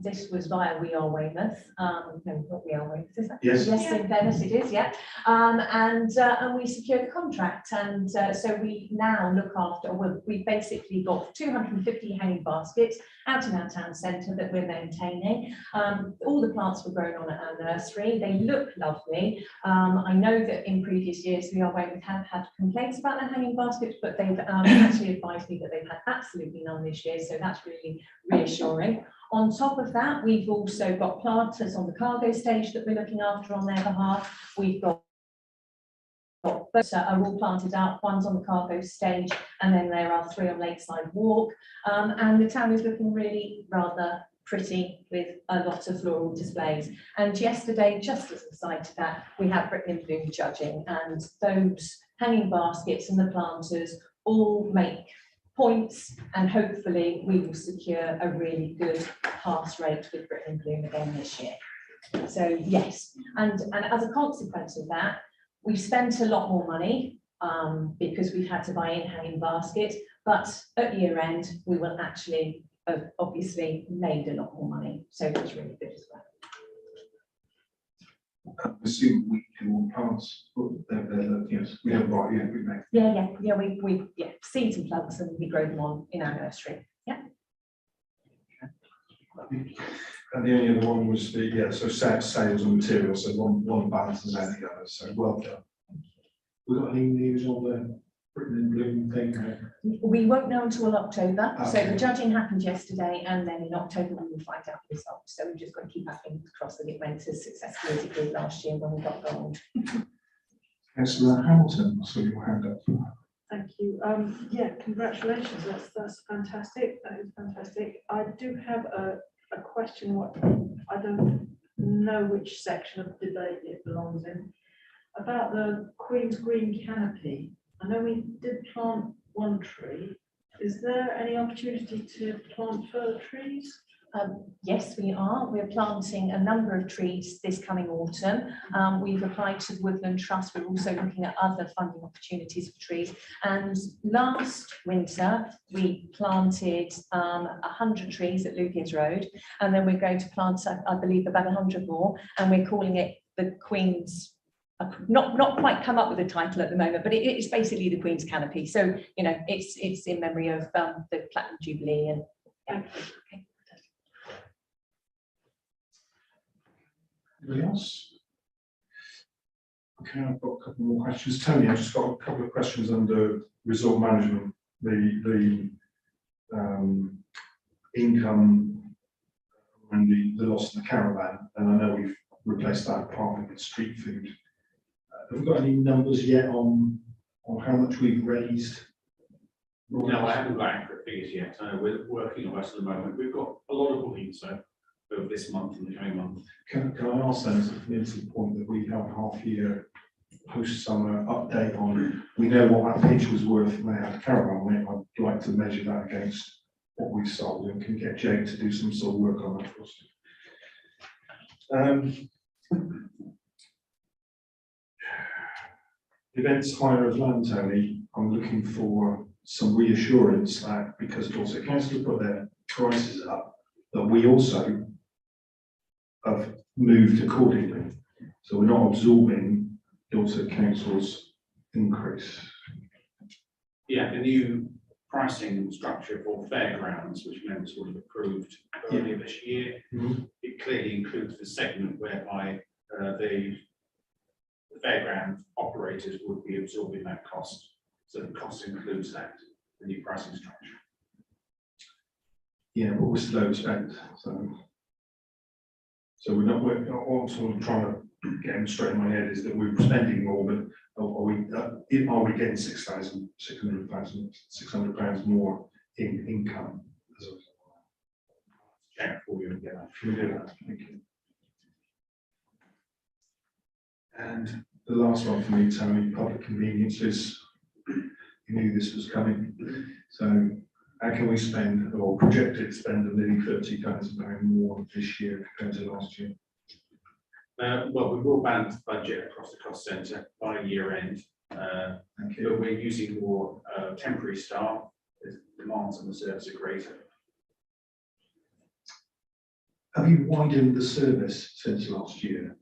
this was via We Are Weymouth. No, not We Are Weymouth, is that? Yes. Yes, in fairness, it is, yeah. And we secured a contract, and so we now look after, we basically got 250 hanging baskets out in our town centre that we're maintaining. All the plants were grown on at our nursery. They look lovely. I know that in previous years We Are Weymouth have had complaints about their hanging baskets, but they've actually advised me that they've had absolutely none this year, so that's really reassuring. On top of that, we've also got planters on the cargo stage that we're looking after on their behalf. We've got both are all planted up, one's on the cargo stage, and then there are 3 on Lakeside Walk. And the town is looking really rather pretty with a lot of floral displays. And yesterday, just as a side to that, we had Britain in Bloom judging, and those hanging baskets and the planters all make points, and hopefully we will secure a really good pass rate with Britain in Bloom again this year. So yes, and as a consequence of that, we've spent a lot more money because we've had to buy in hanging baskets, but at year end we will actually have obviously made a lot more money, so that's really good as well. I assume we can all plants, yes, we have right, yeah, we make. Yeah, we seeds and plants, and we grow them on in our nursery. Yeah. And the only other one was the, yeah, so sales and materials, so one balances out the other, so well done. We got any news on the Britain in Bloom thing? We won't know until October, so Okay. the judging happened yesterday, and then in October we will find out the results, so we've just got to keep our fingers crossed that it went as successfully as it did last year when we got gold. Councillor Hamilton, I saw your hand up. Thank you. Yeah, congratulations. That's fantastic. That is fantastic. I do have a question. What I don't know which section of the debate it belongs in, about the Queen's Green canopy. I know we did plant 1 tree. Is there any opportunity to plant further trees? Yes, we are. We're planting a number of trees this coming autumn. We've applied to the Woodland Trust. We're also looking at other funding opportunities for trees. And last winter, we planted 100 trees at Lupins Road. And then we're going to plant, I believe, about 100 more. And we're calling it the Queen's, not quite come up with a title at the moment, but it's basically the Queen's canopy. So, you know, it's in memory of the Platinum Jubilee. And yeah. Okay. Anybody else? Okay, I've got a couple more questions. Tony, I've just got a couple of questions under resort management. The income and the loss of the caravan, and I know we've replaced that partly with street food. Have we got any numbers yet on how much we've raised? No, I haven't got accurate figures yet. We're working on us at the moment. We've got a lot of bookings, so over this month and the coming month. Can I ask then, as a community point, that we have a half-year post-summer update on, we know what that pitch was worth when they had a caravan on it. I'd like to measure that against what we sold, and can get Jake to do some sort of work on that for us. events hire of land, Tony, I'm looking for some reassurance that because Dorset Council put their prices up, that we also have moved accordingly. So we're not absorbing Dorset Council's increase. Yeah, the new pricing structure for fairgrounds, which members would have approved earlier this year, it clearly includes the segment whereby the fairground operators would be absorbing that cost. So the cost includes that, the new pricing structure. Yeah, but we're still overspent, so we're not, what I'm sort of trying to get straight in my head is that we're spending more, but are we getting £600 more in income? Check for you again. Can we do that? Thank you. And the last one for me, Tony, public conveniences. You knew this was coming. So how can we spend or projected spend of nearly £30,000 more this year compared to last year? Well, we will balance the budget across the cost centre by year end. But we're using more temporary staff as demands on the service are greater. Have you widened the service since last year?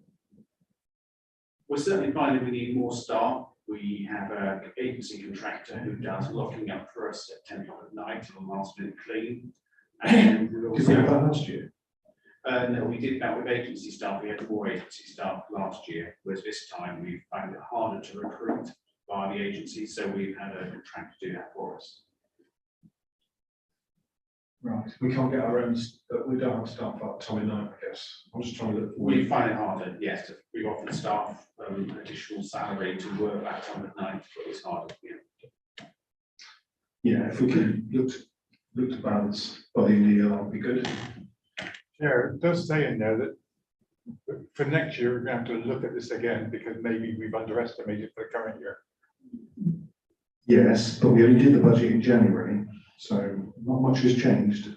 We're certainly finding we need more staff. We have an agency contractor who does locking up for us at 10 o'clock at night on last minute clean. And we also, did we have that last year? No, we did that with agency staff. We had more agency staff last year, whereas this time we found it harder to recruit by the agency, so we've had a contractor do that for us. Right, we can't get our own, we don't have staff part time at night, I guess. I'm just trying to look. We find it harder, yes. We offer staff additional salary to work that time at night, but it's harder. Yeah, if we could look to balance by the end of the year, that would be good. Yeah, it does say in there that for next year, we're going to have to look at this again because maybe we've underestimated for the current year. Yes, but we only did the budget in January, so not much has changed.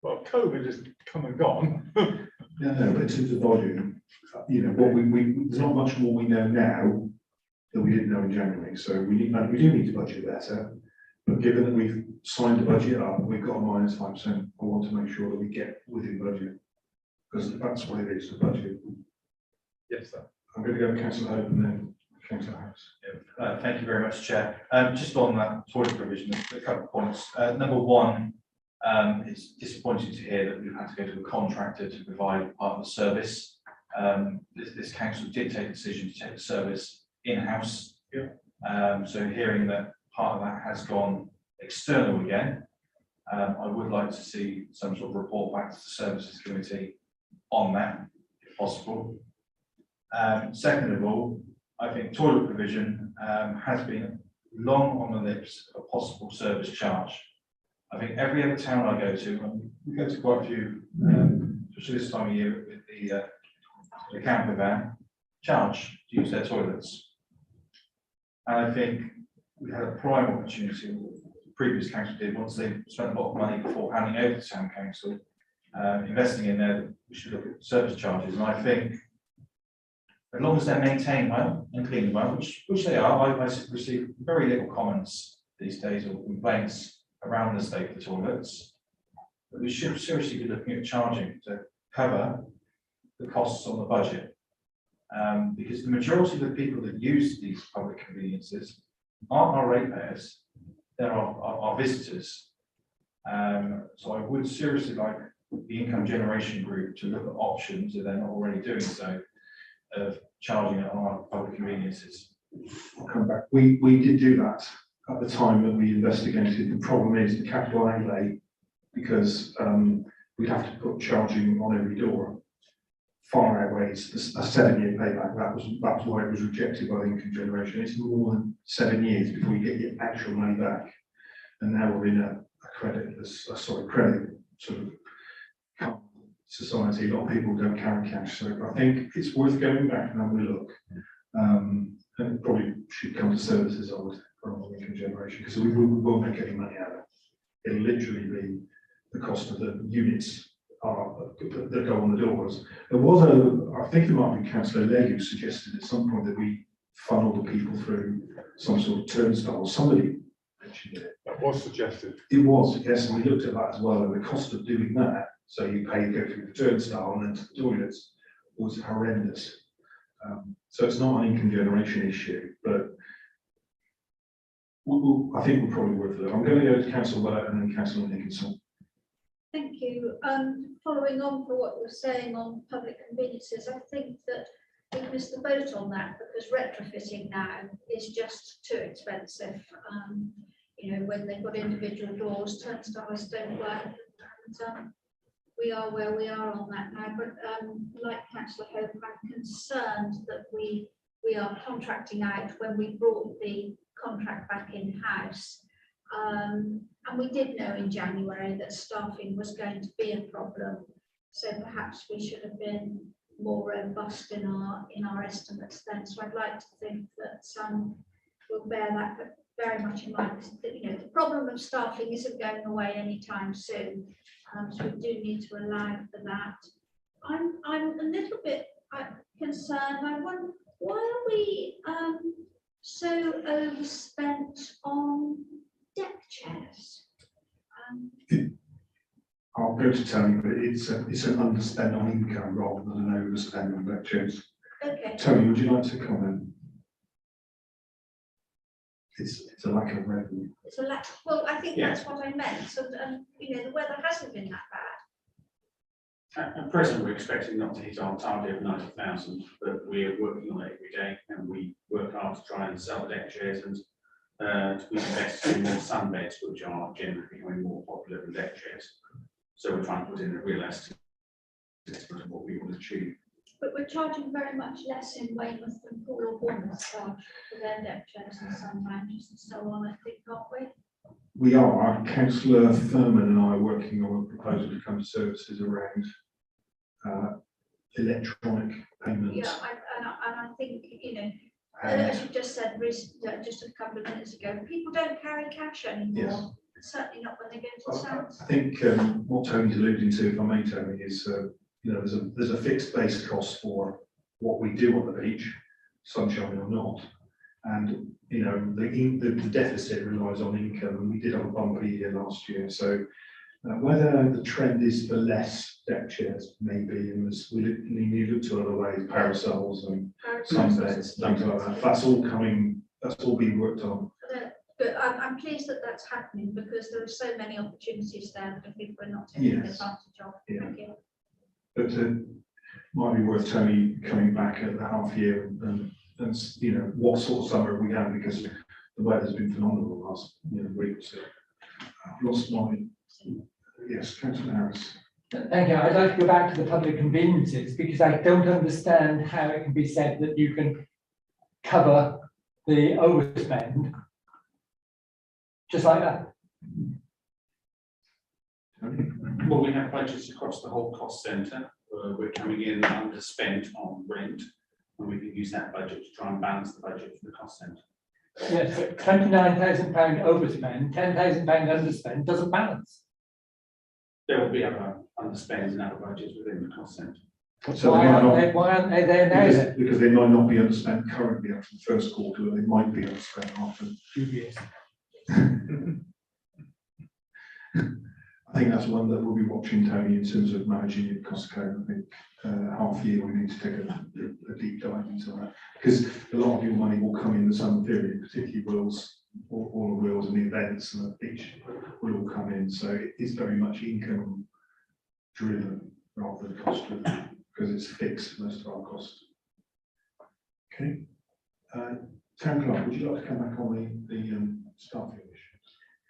Well, COVID has come and gone. Yeah, no, but in terms of volume, you know, what there's not much more we know now than we didn't know in January. So we do need to budget better. But given that we've signed the budget up, we've got a -5%. I want to make sure that we get within budget because that's what it is, the budget. Yes, sir. I'm going to go to Councillor Hope and then Councillor Harris. Thank you very much, Chair. Just on that toilet provision, a couple of points. Number one, it's disappointing to hear that we've had to go to a contractor to provide part of the service. This council did take the decision to take the service in-house. So hearing that part of that has gone external again, I would like to see some sort of report back to the Services Committee on that, if possible. Second of all, I think toilet provision has been long on the lips of a possible service charge. I think every other town I go to, and we go to quite a few, especially this time of year with the camper van, charge to use their toilets. And I think we had a prime opportunity, the previous council did, once they spent a lot of money before handing over to town council, investing in there, we should look at service charges. And I think as long as they're maintained well and cleaned well, which they are, I receive very little comments these days or complaints around the state of the toilets. But we should seriously be looking at charging to cover the costs on the budget. Because the majority of the people that use these public conveniences aren't our ratepayers, they're our visitors. So I would seriously like the income generation group to look at options, if they're not already doing so, of charging it on our public conveniences. I'll come back. We did do that at the time that we investigated. The problem is the capital outlay, because we'd have to put charging on every door, far outweighs a 7-year payback. That was why it was rejected by the income generation. It's more than 7 years before you get your actual money back. And now we're in a credit sort of society. A lot of people don't carry cash, so I think it's worth going back and having a look. And it probably should come to services, I would, rather than income generation, because we won't make any money out of it. It'll literally be the cost of the units that go on the doors. There was I think it might be Councillor Legg who suggested at some point that we funnel the people through some sort of turnstile. Somebody mentioned it. That was suggested. It was, yes, and we looked at that as well, and the cost of doing that, so you pay to go through the turnstile and then to the toilets, was horrendous. So it's not an income generation issue, but I think we're probably worth it. I'm going to go to Councillor Willett and then Councillor Nicholson. Thank you. Following on from what you were saying on public conveniences, I think that we missed the boat on that because retrofitting now is just too expensive. You know, when they've got individual doors, turnstiles don't work, and we are where we are on that now. But like Councillor Hope, I'm concerned that we are contracting out when we brought the contract back in-house. And we did know in January that staffing was going to be a problem. So perhaps we should have been more robust in our estimates then. So I'd like to think that we'll bear that very much in mind. That, you know, the problem of staffing isn't going away anytime soon. So we do need to allow for that. I'm a little bit concerned. I wonder, why are we so overspent on deck chairs? I'll go to Tony, but it's an underspend on income rather than an overspend on deck chairs. Okay. Tony, would you like to comment? It's a lack of revenue. It's a lack. Well, I think Yeah. that's what I meant. So, you know, the weather hasn't been that bad. At present, we're expecting not to hit our target of 90,000, but we're working on it every day, and we work hard to try and sell deck chairs and to invest in more sunbeds, which are generally becoming more popular than deck chairs. So we're trying to put in a real estimate of what we want to achieve. But we're charging very much less in Weymouth than Poole or Bournemouth charge for their deck chairs and sun lounges and so on, I think, aren't we? We are. Councillor Thurman and I are working on a proposal to come to services around electronic payments. Yeah, and I think, you know, as you just said just a couple of minutes ago, people don't carry cash anymore. Yes. Certainly not when they go to Sam's. I think what Tony's alluding to, if I may, Tony, is you know, there's a fixed base cost for what we do on the beach, sunshine or not, and you know the deficit relies on income, and we did have a bumpy year last year. So whether the trend is for less deck chairs, maybe, and we look to other ways, parasols and sunbeds, things like that. That's all coming. That's all being worked on. But I'm pleased that that's happening because there are so many opportunities there that people are not taking Yes. advantage of. Yeah. Thank you. But might be worth Tony coming back at the half year and you know what sort of summer we had, because the weather's been phenomenal the last week or so. I've lost my yes, Councillor Harris. Thank you. I'd like to go back to the public conveniences because I don't understand how it can be said that you can cover the overspend just like that. Well, we have budgets across the whole cost centre. We're coming in underspent on rent, and we can use that budget to try and balance the budget for the cost centre. Yes, £29,000 overspend, £10,000 underspend doesn't balance. There will be other underspends and other budgets within the cost centre. So why aren't they there now then? Because they might not be underspent currently after the first quarter, but they might be underspent after. Dubious. I think that's one that we'll be watching, Tony, in terms of managing your cost code. I think half year we need to take a deep dive into that, because a lot of your money will come in the summer period, particularly Wills, all the Wills and the events and the beach will all come in. So it is very much income driven rather than cost driven, because it's fixed most of our costs. Okay. Town Clerk, would you like to come back on the staffing issue?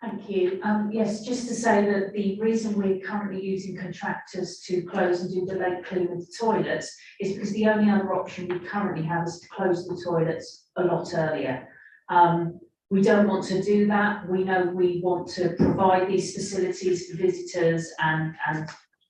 Thank you. Yes, just to say that the reason we're currently using contractors to close and do the late clean of the toilets is because the only other option we currently have is to close the toilets a lot earlier. We don't want to do that. We know we want to provide these facilities for visitors and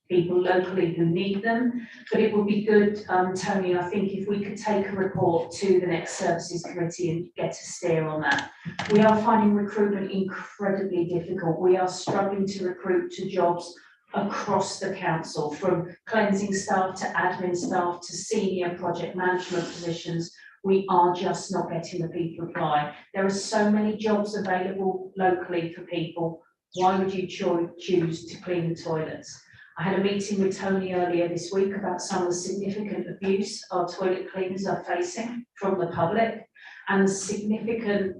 people locally who need them, but it would be good, Tony, I think if we could take a report to the next services committee and get a steer on that. We are finding recruitment incredibly difficult. We are struggling to recruit to jobs across the council, from cleansing staff to admin staff to senior project management positions. We are just not getting the people applying. There are so many jobs available locally for people. Why would you choose to clean the toilets? I had a meeting with Tony earlier this week about some of the significant abuse our toilet cleaners are facing from the public and the significant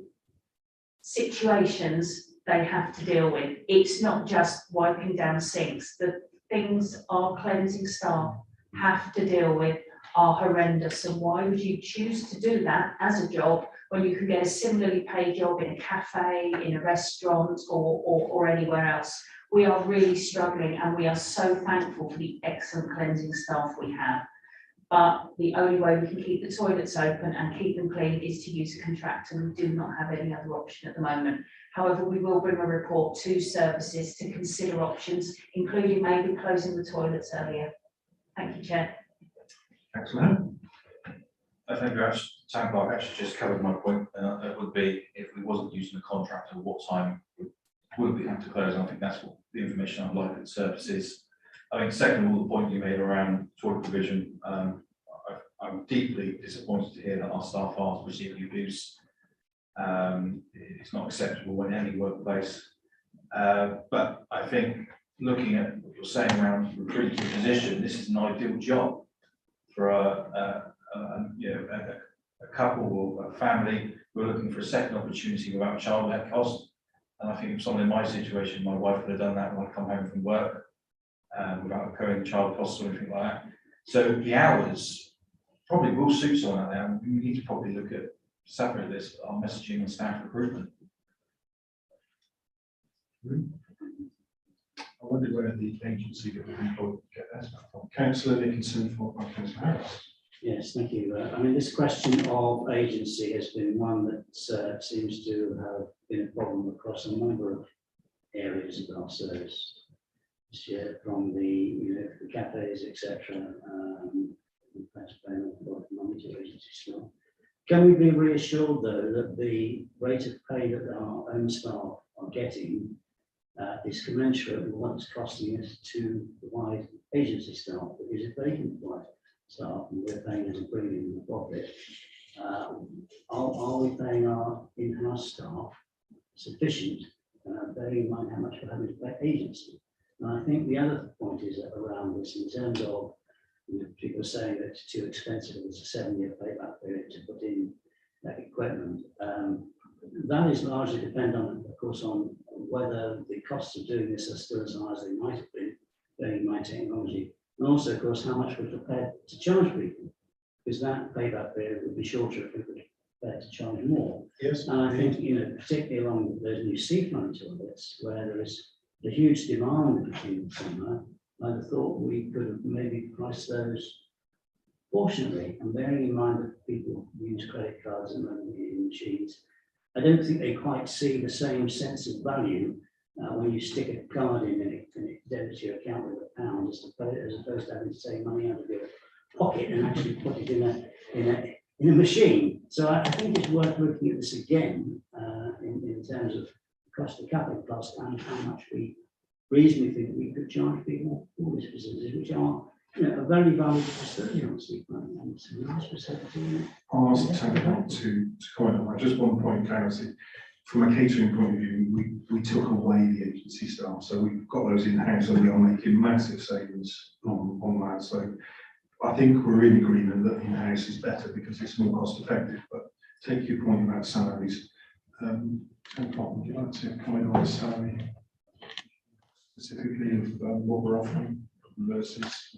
situations they have to deal with. It's not just wiping down sinks. The things our cleansing staff have to deal with are horrendous. And why would you choose to do that as a job when you can get a similarly paid job in a cafe, in a restaurant, or anywhere else? We are really struggling, and we are so thankful for the excellent cleansing staff we have. But the only way we can keep the toilets open and keep them clean is to use a contractor. We do not have any other option at the moment. However, we will bring a report to services to consider options, including maybe closing the toilets earlier. Thank you, Chair. Thanks, Lynn. I think Town Clerk actually just covered my point. It would be if we wasn't using a contractor, what time would we have to close? And I think that's what the information I'd like at services. I think second of all, the point you made around toilet provision, I'm deeply disappointed to hear that our staff are receiving abuse. It's not acceptable in any workplace. But I think looking at what you're saying around recruiting a position, this is an ideal job for a couple or a family who are looking for a second opportunity without childcare cost. And I think if someone in my situation, my wife would have done that when I come home from work, without incurring child costs or anything like that. So the hours probably will suit someone out there. And we need to probably look at separate this, our messaging and staff recruitment. I wonder where the agency that we employ get that stuff from. Councillor Nicholson, followed by Councillor Harris. Yes, thank you. I mean, this question of agency has been one that seems to have been a problem across a number of areas of our service this year, from the cafes, etc. Can we be reassured, though, that the rate of pay that our own staff are getting is commensurate with what it's costing us to provide agency staff? Because if they can provide staff and we're paying as a premium in the profit, are we paying our in-house staff sufficient, bearing in mind how much we're having to pay agency? And I think the other point is around this in terms of people saying that it's too expensive, it's a 7-year payback period to put in that equipment. That is largely dependent, of course, on whether the costs of doing this are still as high as they might have been, bearing in mind technology, and also, of course, how much we're prepared to charge people, because that payback period would be shorter if we were prepared to charge more. Yes. And I think, particularly along those new seafront toilets, where there is a huge demand in summer, I'd have thought we could have maybe priced those fortunately, and bearing in mind that people use credit cards and money in machines, I don't think they quite see the same sense of value when you stick a card in and it debits your account with £1 as opposed to having to take money out of your pocket and actually put it in a machine. So I think it's worth looking at this again in terms of cost of capital cost and how much we reasonably think we could charge people for these facilities, which are a very valuable facility on seafront, and it's a nice facility. I'll ask the Town Clerk to comment on that. Just one point, Clarity. From a catering point of view, we took away the agency staff, so we've got those in-house, and we are making massive savings on that. So I think we're in agreement that in-house is better because it's more cost effective. But take your point about salaries. Town Clerk, would you like to comment on the salary specifically of what we're offering versus?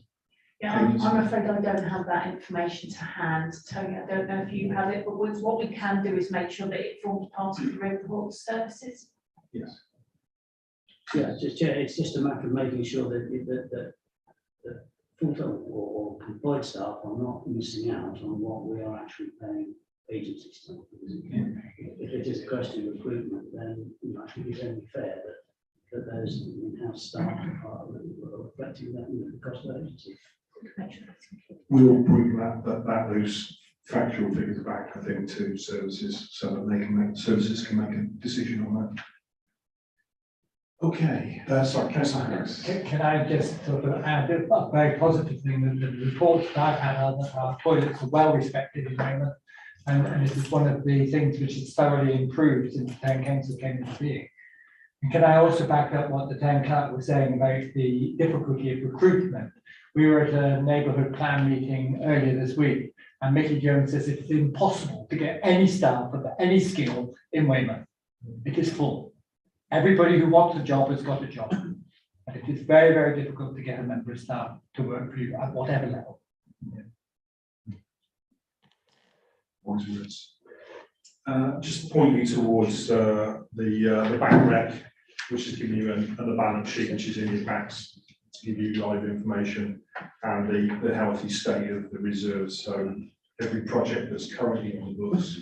Yeah, I'm afraid I don't have that information to hand, Tony. I don't know if you have it, but what we can do is make sure that it forms part of the report services. Yes. Yeah, it's just a matter of making sure that full-time or employed staff are not missing out on what we are actually paying agency staff. If it is a question of recruitment, then I think it's only fair that those in-house staff are reflecting that the cost of agency. We'll bring those factual figures back, I think, to services so that services can make a decision on that. Okay, sorry, Councillor Harris. Can I just sort of add a very positive thing that the reports that I've had on our toilets are well respected in Raymond. And it is one of the things which is thoroughly improved since the town council came into being. And can I also back up what the town clerk was saying about the difficulty of recruitment? We were at a neighbourhood plan meeting earlier this week, and Mickey Jones says it's impossible to get any staff of any skill in Weymouth. It is full. Everybody who wants a job has got a job. And it is very, very difficult to get a member of staff to work for you at whatever level. Just pointing towards the back rec, which is giving you another balance sheet, which is in your backs to give you live information and the healthy state of the reserves. So every project that's currently on the books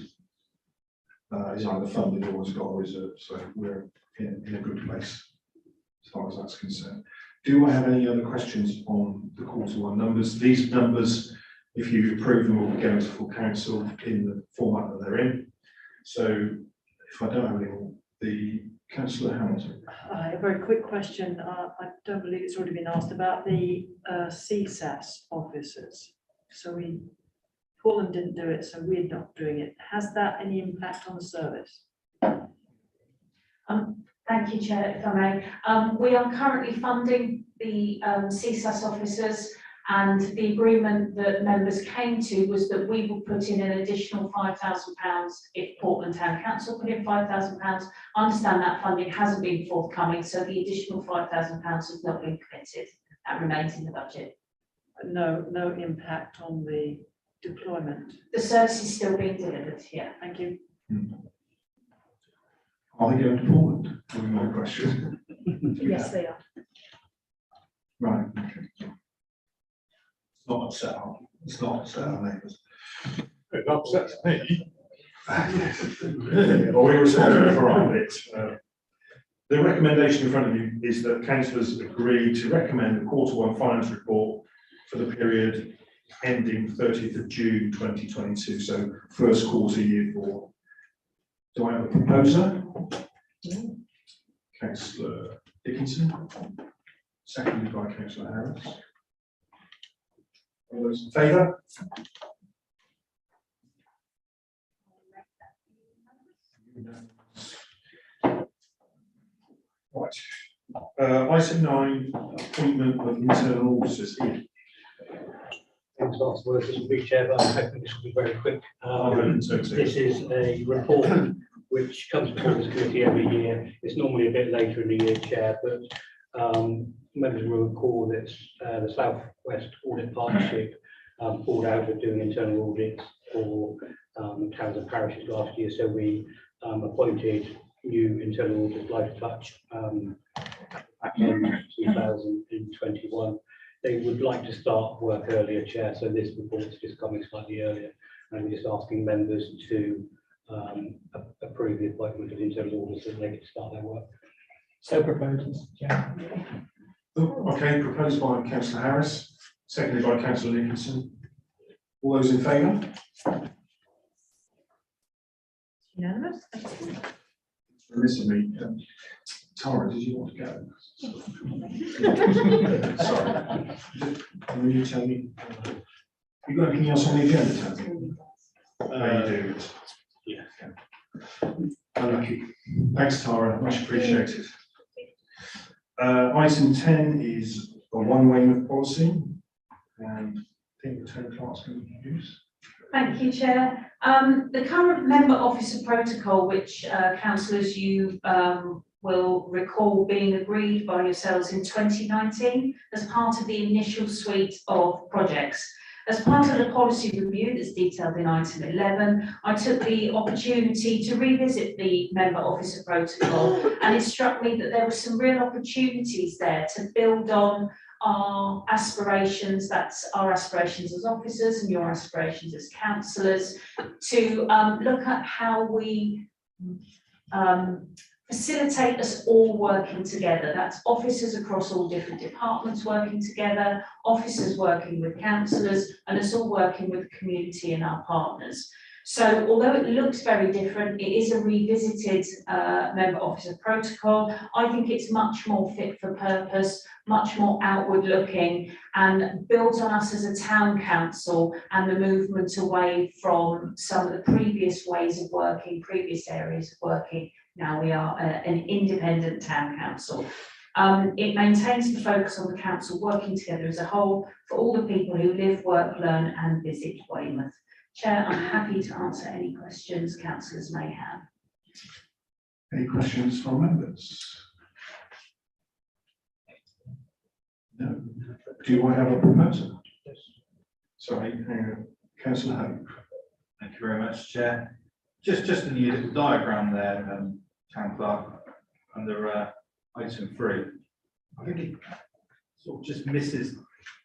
is either funded or has got a reserve. So we're in a good place as far as that's concerned. Do I have any other questions on the Q1 numbers? These numbers, if you approve them, will be going to full council in the format that they're in. So if I don't have any more, the Councillor Hamilton. A very quick question. I don't believe it's already been asked about the CSAS officers. So Paul didn't do it, so we're not doing it. Has that any impact on the service? Thank you, Chair, if I may. We are currently funding the CSAS officers, and the agreement that members came to was that we will put in an additional £5,000 if Portland Town Council put in £5,000. I understand that funding hasn't been forthcoming, so the additional £5,000 has not been committed. That remains in the budget. No impact on the deployment. The service is still being delivered here. Thank you. Are they going to Portland? My question. Yes, they are. Right. Okay. It's not upset. It's not upset our neighbours. It upsets me. Well, we're responsible for our bit. The recommendation in front of you is that councillors agree to recommend the Q1 finance report for the period ending 30th of June 2022, so first quarter year 4. Do I have a proposer? Councillor Dickinson, seconded by Councillor Harris. All those in favour? Right. Item 9, appointment of internal auditors. Ian. Thanks, lots of work. This will be chair, but I'm hoping this will be very quick. This is a report which comes before this committee every year. It's normally a bit later in the year, chair, but members will recall that the South West Audit Partnership pulled out of doing internal audits for towns and parishes last year. So we appointed new internal auditors, Life Touch, back in 2021. They would like to start work earlier, chair, so this report is just coming slightly earlier. And we're just asking members to approve the appointment of internal auditors so they can start their work. So proposed, yeah. Okay, proposed by Councillor Harris, seconded by Councillor Dickinson. All those in favour? Unanimous. Remiss of me. Tara, did you want to go? Sorry. Will you tell me? You got anything else on the agenda, Tony? You do. Yeah. Unlucky. Thanks, Tara. Much appreciated. Item 10 is a one-way policy, and I think the town clerk's going to introduce. Thank you, Chair. The current member officer protocol, which councillors you will recall being agreed by yourselves in 2019 as part of the initial suite of projects. As part of the policy review that's detailed in item 11, I took the opportunity to revisit the member officer protocol, and it struck me that there were some real opportunities there to build on our aspirations, that's our aspirations as officers and your aspirations as councillors, to look at how we facilitate us all working together. That's officers across all different departments working together, officers working with councillors, and us all working with the community and our partners. So although it looks very different, it is a revisited member officer protocol. I think it's much more fit for purpose, much more outward looking, and builds on us as a town council and the movement away from some of the previous ways of working, previous areas of working. Now we are an independent town council. It maintains the focus on the council working together as a whole for all the people who live, work, learn and visit Weymouth. Chair, I'm happy to answer any questions councillors may have. Any questions from members? No. Do I have a proposal? Yes. Sorry, councillor Hope. Thank you very much, Chair. Just a new little diagram there, Town Clerk, under item 3. I think it sort of just misses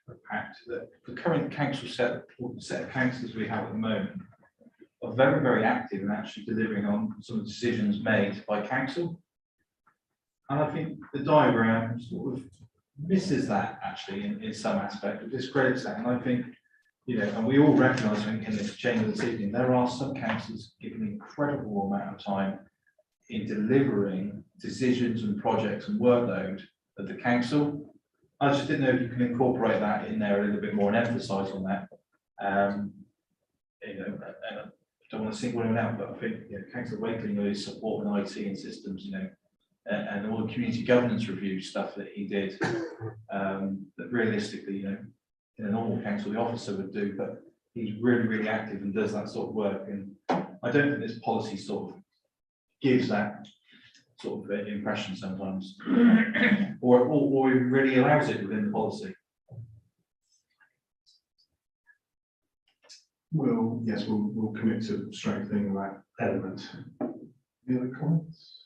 the fact that the current council set of councillors we have at the moment are very, very active in actually delivering on some of the decisions made by council. And I think the diagram sort of misses that actually in some aspect, it discredits that. And I think, you know, and we all recognise when in this chamber this evening, there are some councillors given an incredible amount of time in delivering decisions and projects and workload of the council. I just didn't know if you can incorporate that in there a little bit more and emphasise on that. You know, and I don't want to single anyone out, but I think, you know, Councillor Wakeling with his support in IT and systems, you know, and all the community governance review stuff that he did, that realistically, you know, in a normal council the officer would do, but he's really, really active and does that sort of work. And I don't think this policy sort of gives that sort of impression sometimes, or even really allows it within the policy. Well, yes, we'll commit to strengthening that element. Any other comments?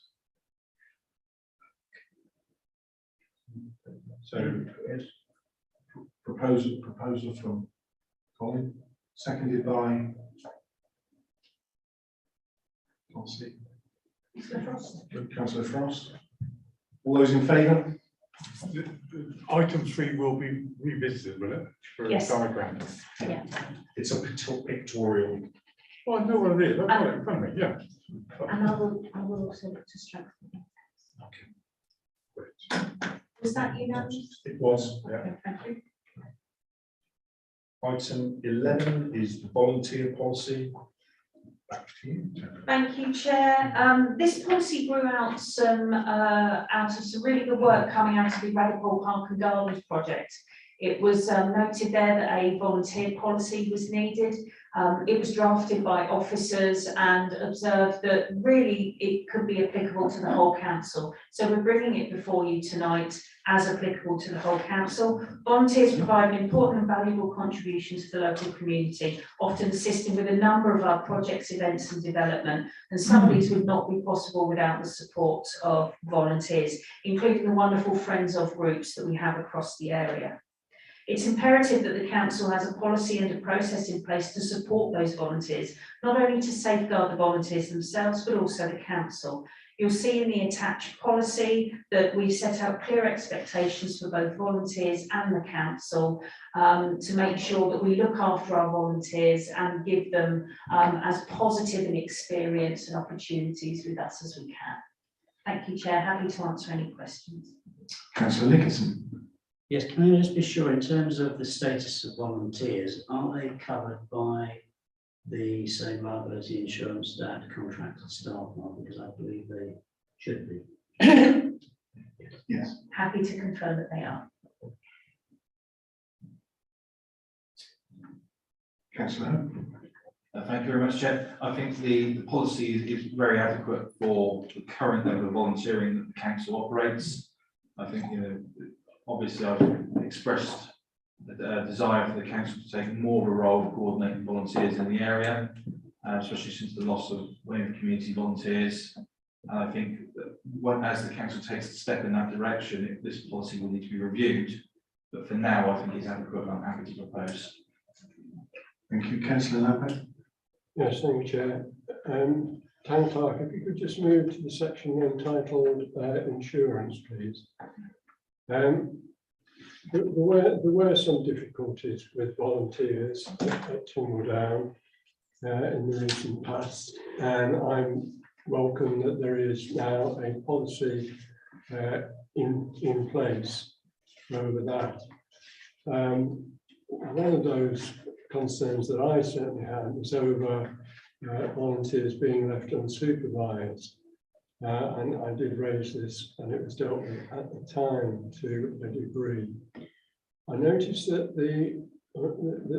So, yes, proposal from Colin, seconded by Councillor Frost. All those in favour? Item 3 will be revisited, will it? For Yes. a diagram. Yeah. It's a pictorial. Well, I know what it is. I've got it in front of me, yeah. And I will also look to strengthen it. Was that unanimous? It was, yeah. Okay, thank you. Item 11 is the volunteer policy. Back to you. Thank you, Chair. This policy grew out of some really good work coming out of the Radical Park and Gardens project. It was noted there that a volunteer policy was needed. It was drafted by officers and observed that really it could be applicable to the whole council. So we're bringing it before you tonight as applicable to the whole council. Volunteers provide an important and valuable contribution to the local community, often assisting with a number of our projects, events and development. And some of these would not be possible without the support of volunteers, including the wonderful Friends of groups that we have across the area. It's imperative that the council has a policy and a process in place to support those volunteers, not only to safeguard the volunteers themselves, but also the council. You'll see in the attached policy that we set out clear expectations for both volunteers and the council to make sure that we look after our volunteers and give them as positive an experience and opportunities with us as we can. Thank you, Chair. Happy to answer any questions. Councillor Nicholson. Yes, can I just be sure in terms of the status of volunteers, are they covered by the same liability insurance that contracted staff are? Because I believe they should be. Yes. Happy to confirm that they are. Councillor Hope. Thank you very much, Chair. I think the policy is very adequate for the current level of volunteering that the council operates. I think, you know, obviously I've expressed the desire for the council to take more of a role of coordinating volunteers in the area, especially since the loss of Weymouth community volunteers. And I think that as the council takes a step in that direction, this policy will need to be reviewed. But for now, I think it's adequate and I'm happy to propose. Thank you. Councillor Lampert. Yes, thank you, Chair. Town Clerk, if you could just move to the section entitled Insurance, please. There were some difficulties with volunteers at Tingledown. in the recent past, and I'm welcome that there is now a policy in place over that. One of those concerns that I certainly had was over volunteers being left unsupervised. And I did raise this, and it was dealt with at the time to a degree. I noticed that the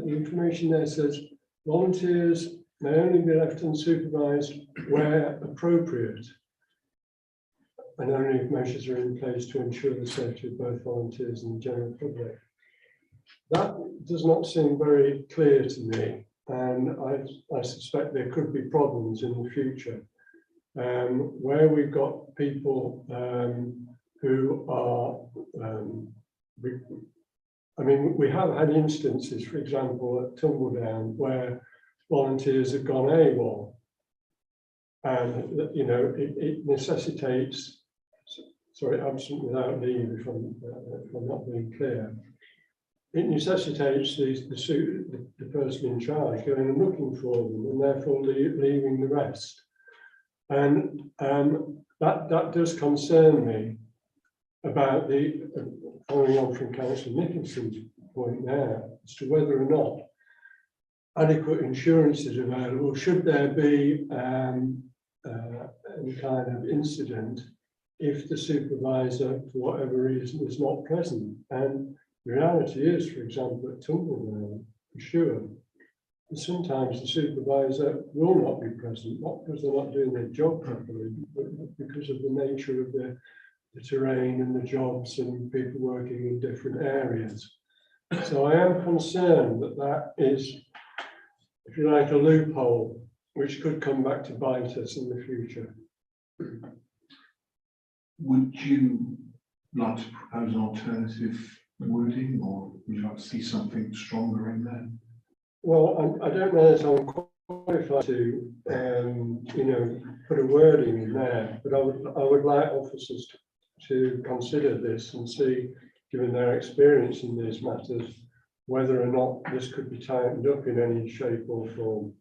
information there says volunteers may only be left unsupervised where appropriate, and only if measures are in place to ensure the safety of both volunteers and the general public. That does not seem very clear to me, and I suspect there could be problems in the future. Where we've got people who are, I mean, we have had instances, for example, at Tumbledown, where volunteers have gone AWOL, and it necessitates, sorry, absent without leave, if I'm not being clear. It necessitates the person in charge going and looking for them, and therefore leaving the rest. And that does concern me about following on from Councillor Nicholson's point there, as to whether or not adequate insurance is available. Should there be any kind of incident if the supervisor, for whatever reason, is not present? And the reality is, for example, at Tumbledown, for sure, sometimes the supervisor will not be present, not because they're not doing their job properly, but because of the nature of the terrain and the jobs and people working in different areas. So I am concerned that that is, if you like, a loophole which could come back to bite us in the future. Would you like to propose an alternative wording, or would you like to see something stronger in there? Well, I don't know that I'm qualified to, put a wording in there, but I would like officers to consider this and see, given their experience in these matters, whether or not this could be tightened up in any shape or form.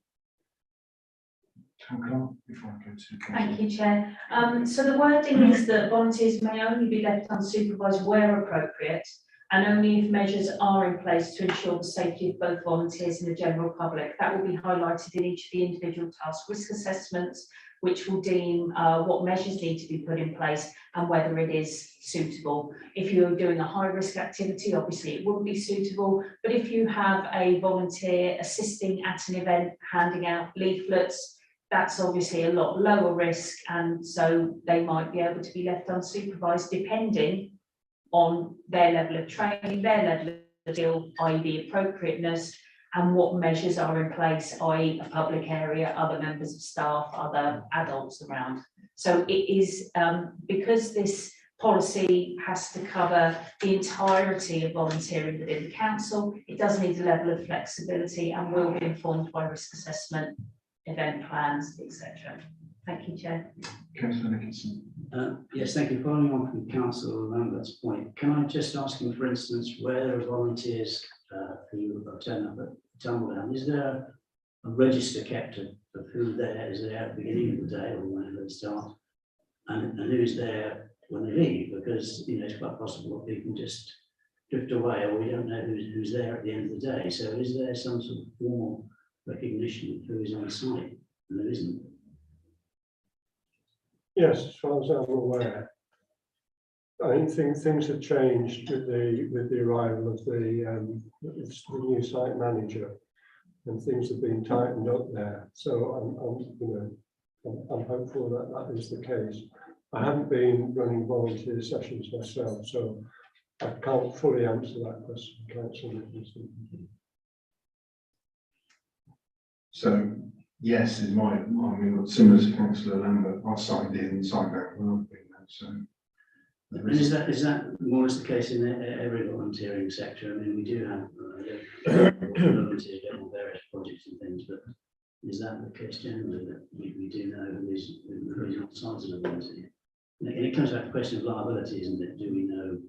Thank you, Chair. So the wording is that volunteers may only be left unsupervised where appropriate, and only if measures are in place to ensure the safety of both volunteers and the general public. That will be highlighted in each of the individual task risk assessments, which will deem what measures need to be put in place and whether it is suitable. If you're doing a high risk activity, obviously it wouldn't be suitable, but if you have a volunteer assisting at an event, handing out leaflets, that's obviously a lot lower risk, and so they might be able to be left unsupervised depending on their level of training, their level of skill, i.e. the appropriateness, and what measures are in place, i.e. a public area, other members of staff, other adults around. So it is, because this policy has to cover the entirety of volunteering within the council, it does need a level of flexibility and will be informed by risk assessment, event plans, etc. Thank you, Chair. Councillor Nicholson. Yes, thank you. Following on from Councillor Lambert's point, can I just ask him, for instance, where there are volunteers who turn up at Tumbledown, is there a register kept of who there is there at the beginning of the day or whenever they start, and who's there when they leave? Because it's quite possible that people just drift away, or we don't know who's there at the end of the day. So is there some sort of formal recognition of who is on site? And there isn't. Yes, as far as I'm aware. I think things have changed with the arrival of the new site manager, and things have been tightened up there. So I'm hopeful that that is the case. I haven't been running volunteer sessions myself, so I can't fully answer that question, Councillor Nicholson. So yes, is my, similar to Councillor Lambert, I signed in and signed out when I've been there. So and is that more or less the case in every volunteering sector? I mean, we do have volunteers on various projects and things, but is that the case generally, that we do know who is on site as a volunteer? And it comes back to the question of liability, isn't it? Do we know,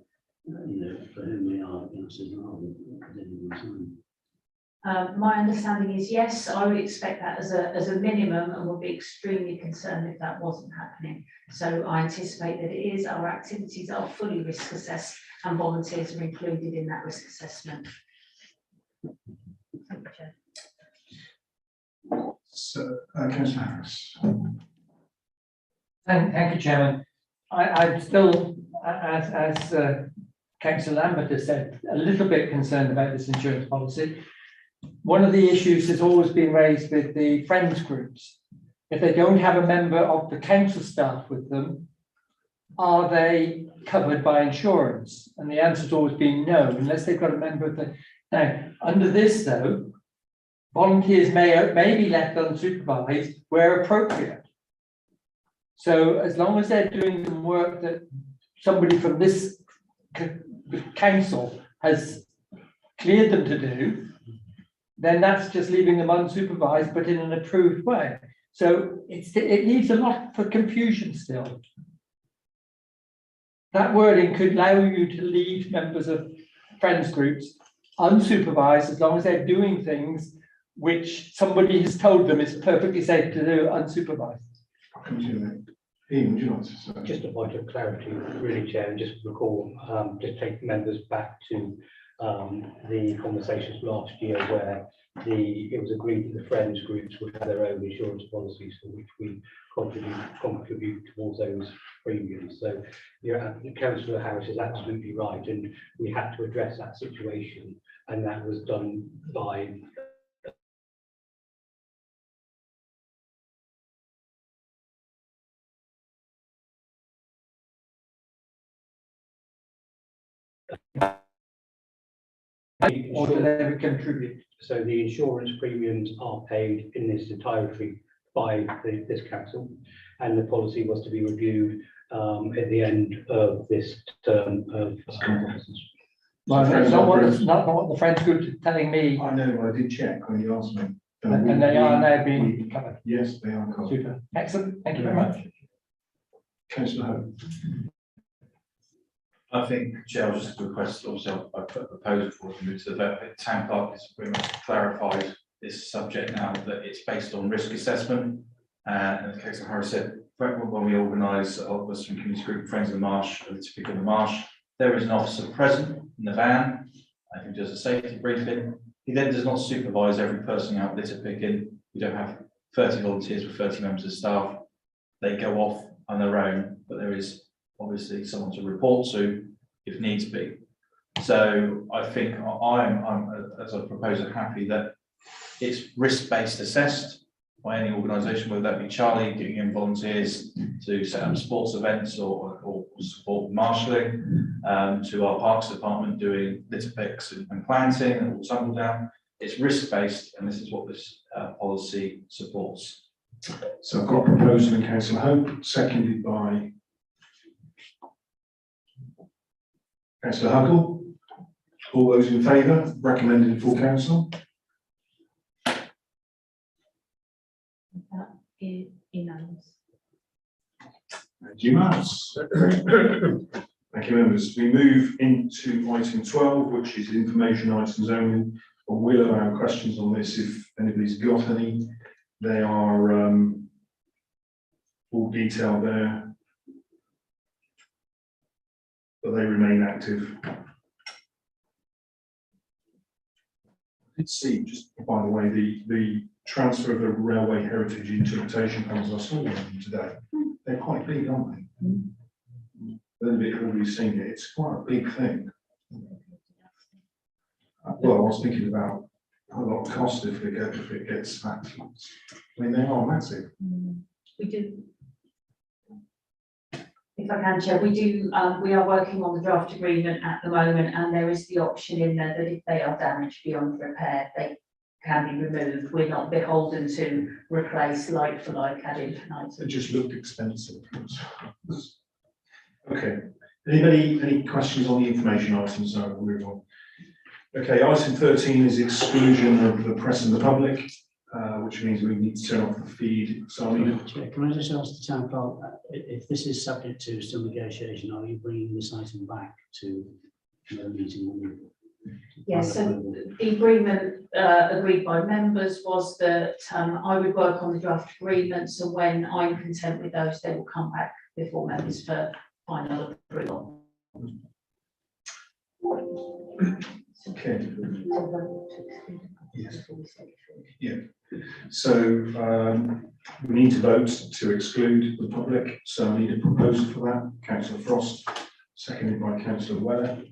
for whom we are against as well at any one time? My understanding is yes, I would expect that as a minimum and would be extremely concerned if that wasn't happening. So I anticipate that it is, our activities are fully risk assessed and volunteers are included in that risk assessment. Thank you, Chair. So, Councillor Harris. Thank you, Chairman. I'm still, as Councillor Lambert has said, a little bit concerned about this insurance policy. One of the issues has always been raised with the friends groups. If they don't have a member of the council staff with them, are they covered by insurance? And the answer's always been no, unless they've got a member of the. Now, under this though, volunteers may be left unsupervised where appropriate. So as long as they're doing some work that somebody from this council has cleared them to do, then that's just leaving them unsupervised, but in an approved way. So it leaves a lot for confusion still. That wording could allow you to leave members of friends groups unsupervised as long as they're doing things which somebody has told them is perfectly safe to do unsupervised. I'll come to you then. Ian, would you like to say? Just a point of clarity, really, Chair, and just recall, just take members back to the conversations last year where it was agreed that the friends groups would have their own insurance policies for which we contribute towards those premiums. So Councillor Harris is absolutely right, and we had to address that situation, and that was done by or do they contribute? So the insurance premiums are paid in this entirety by this council, and the policy was to be reviewed at the end of this term of office. Well, that's not what the friends group is telling me. I know, I did check when you asked me. And they are now being covered. Yes, they are covered. Super. Excellent. Thank you very much. Councillor Hope. I think, Chair, I'll just request, obviously, I put a proposal for to move to the vote. Town Clerk has pretty much clarified this subject now, that it's based on risk assessment. And as Councillor Harris said, when we organise our Western Community Group Friends of the Marsh, to pick on the Marsh, there is an officer present in the van. I think does a safety briefing. He then does not supervise every person out litter picking. We don't have 30 volunteers with 30 members of staff. They go off on their own, but there is obviously someone to report to if needs be. So I think I'm as a proposer happy that it's risk-based assessed by any organisation, whether that be Charlie getting in volunteers to set up sports events or support marshalling, to our Parks Department doing litter picks and planting and tumble down. It's risk-based, and this is what this policy supports. So I've got a proposal in Councillor Hope, seconded by Councillor Huckle. All those in favour, recommended full council. That is unanimous. Thank you, Matt. Thank you, members. We move into item 12, which is information items only. But we'll allow questions on this if anybody's got any. They are all detailed there, but they remain active. I did see, just by the way, the transfer of the railway heritage interpretation funds. I saw one of them today. They're quite big, aren't they? A little bit already seen it. It's quite a big thing. Well, I was thinking about a lot of cost if it gets that. I mean, they are massive. We do. If I can, Chair, we are working on the draft agreement at the moment, and there is the option in there that if they are damaged beyond repair, they can be removed. We're not beholden to replace like for like ad infinitum. It just looked expensive. Okay. Anybody, any questions on the information items? So we'll move on. Okay, item 13 is exclusion of the press and the public, which means we need to turn off the feed. So can I just ask the town clerk, if this is subject to still negotiation, are you bringing this item back to the meeting? Yes, so the agreement agreed by members was that I would work on the draft agreements, and when I'm content with those, they will come back before members for final approval. Okay. Yes. Yeah, so we need to vote to exclude the public, so I need a proposal for that. Councillor Frost, seconded by Councillor Weller.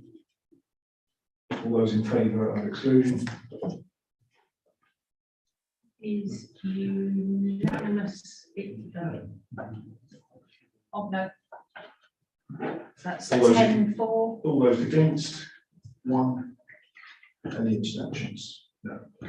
All those in favour of exclusion? Is unanimous. Oh, no. That's All those- 10-4. All those against? One. Any abstentions? No.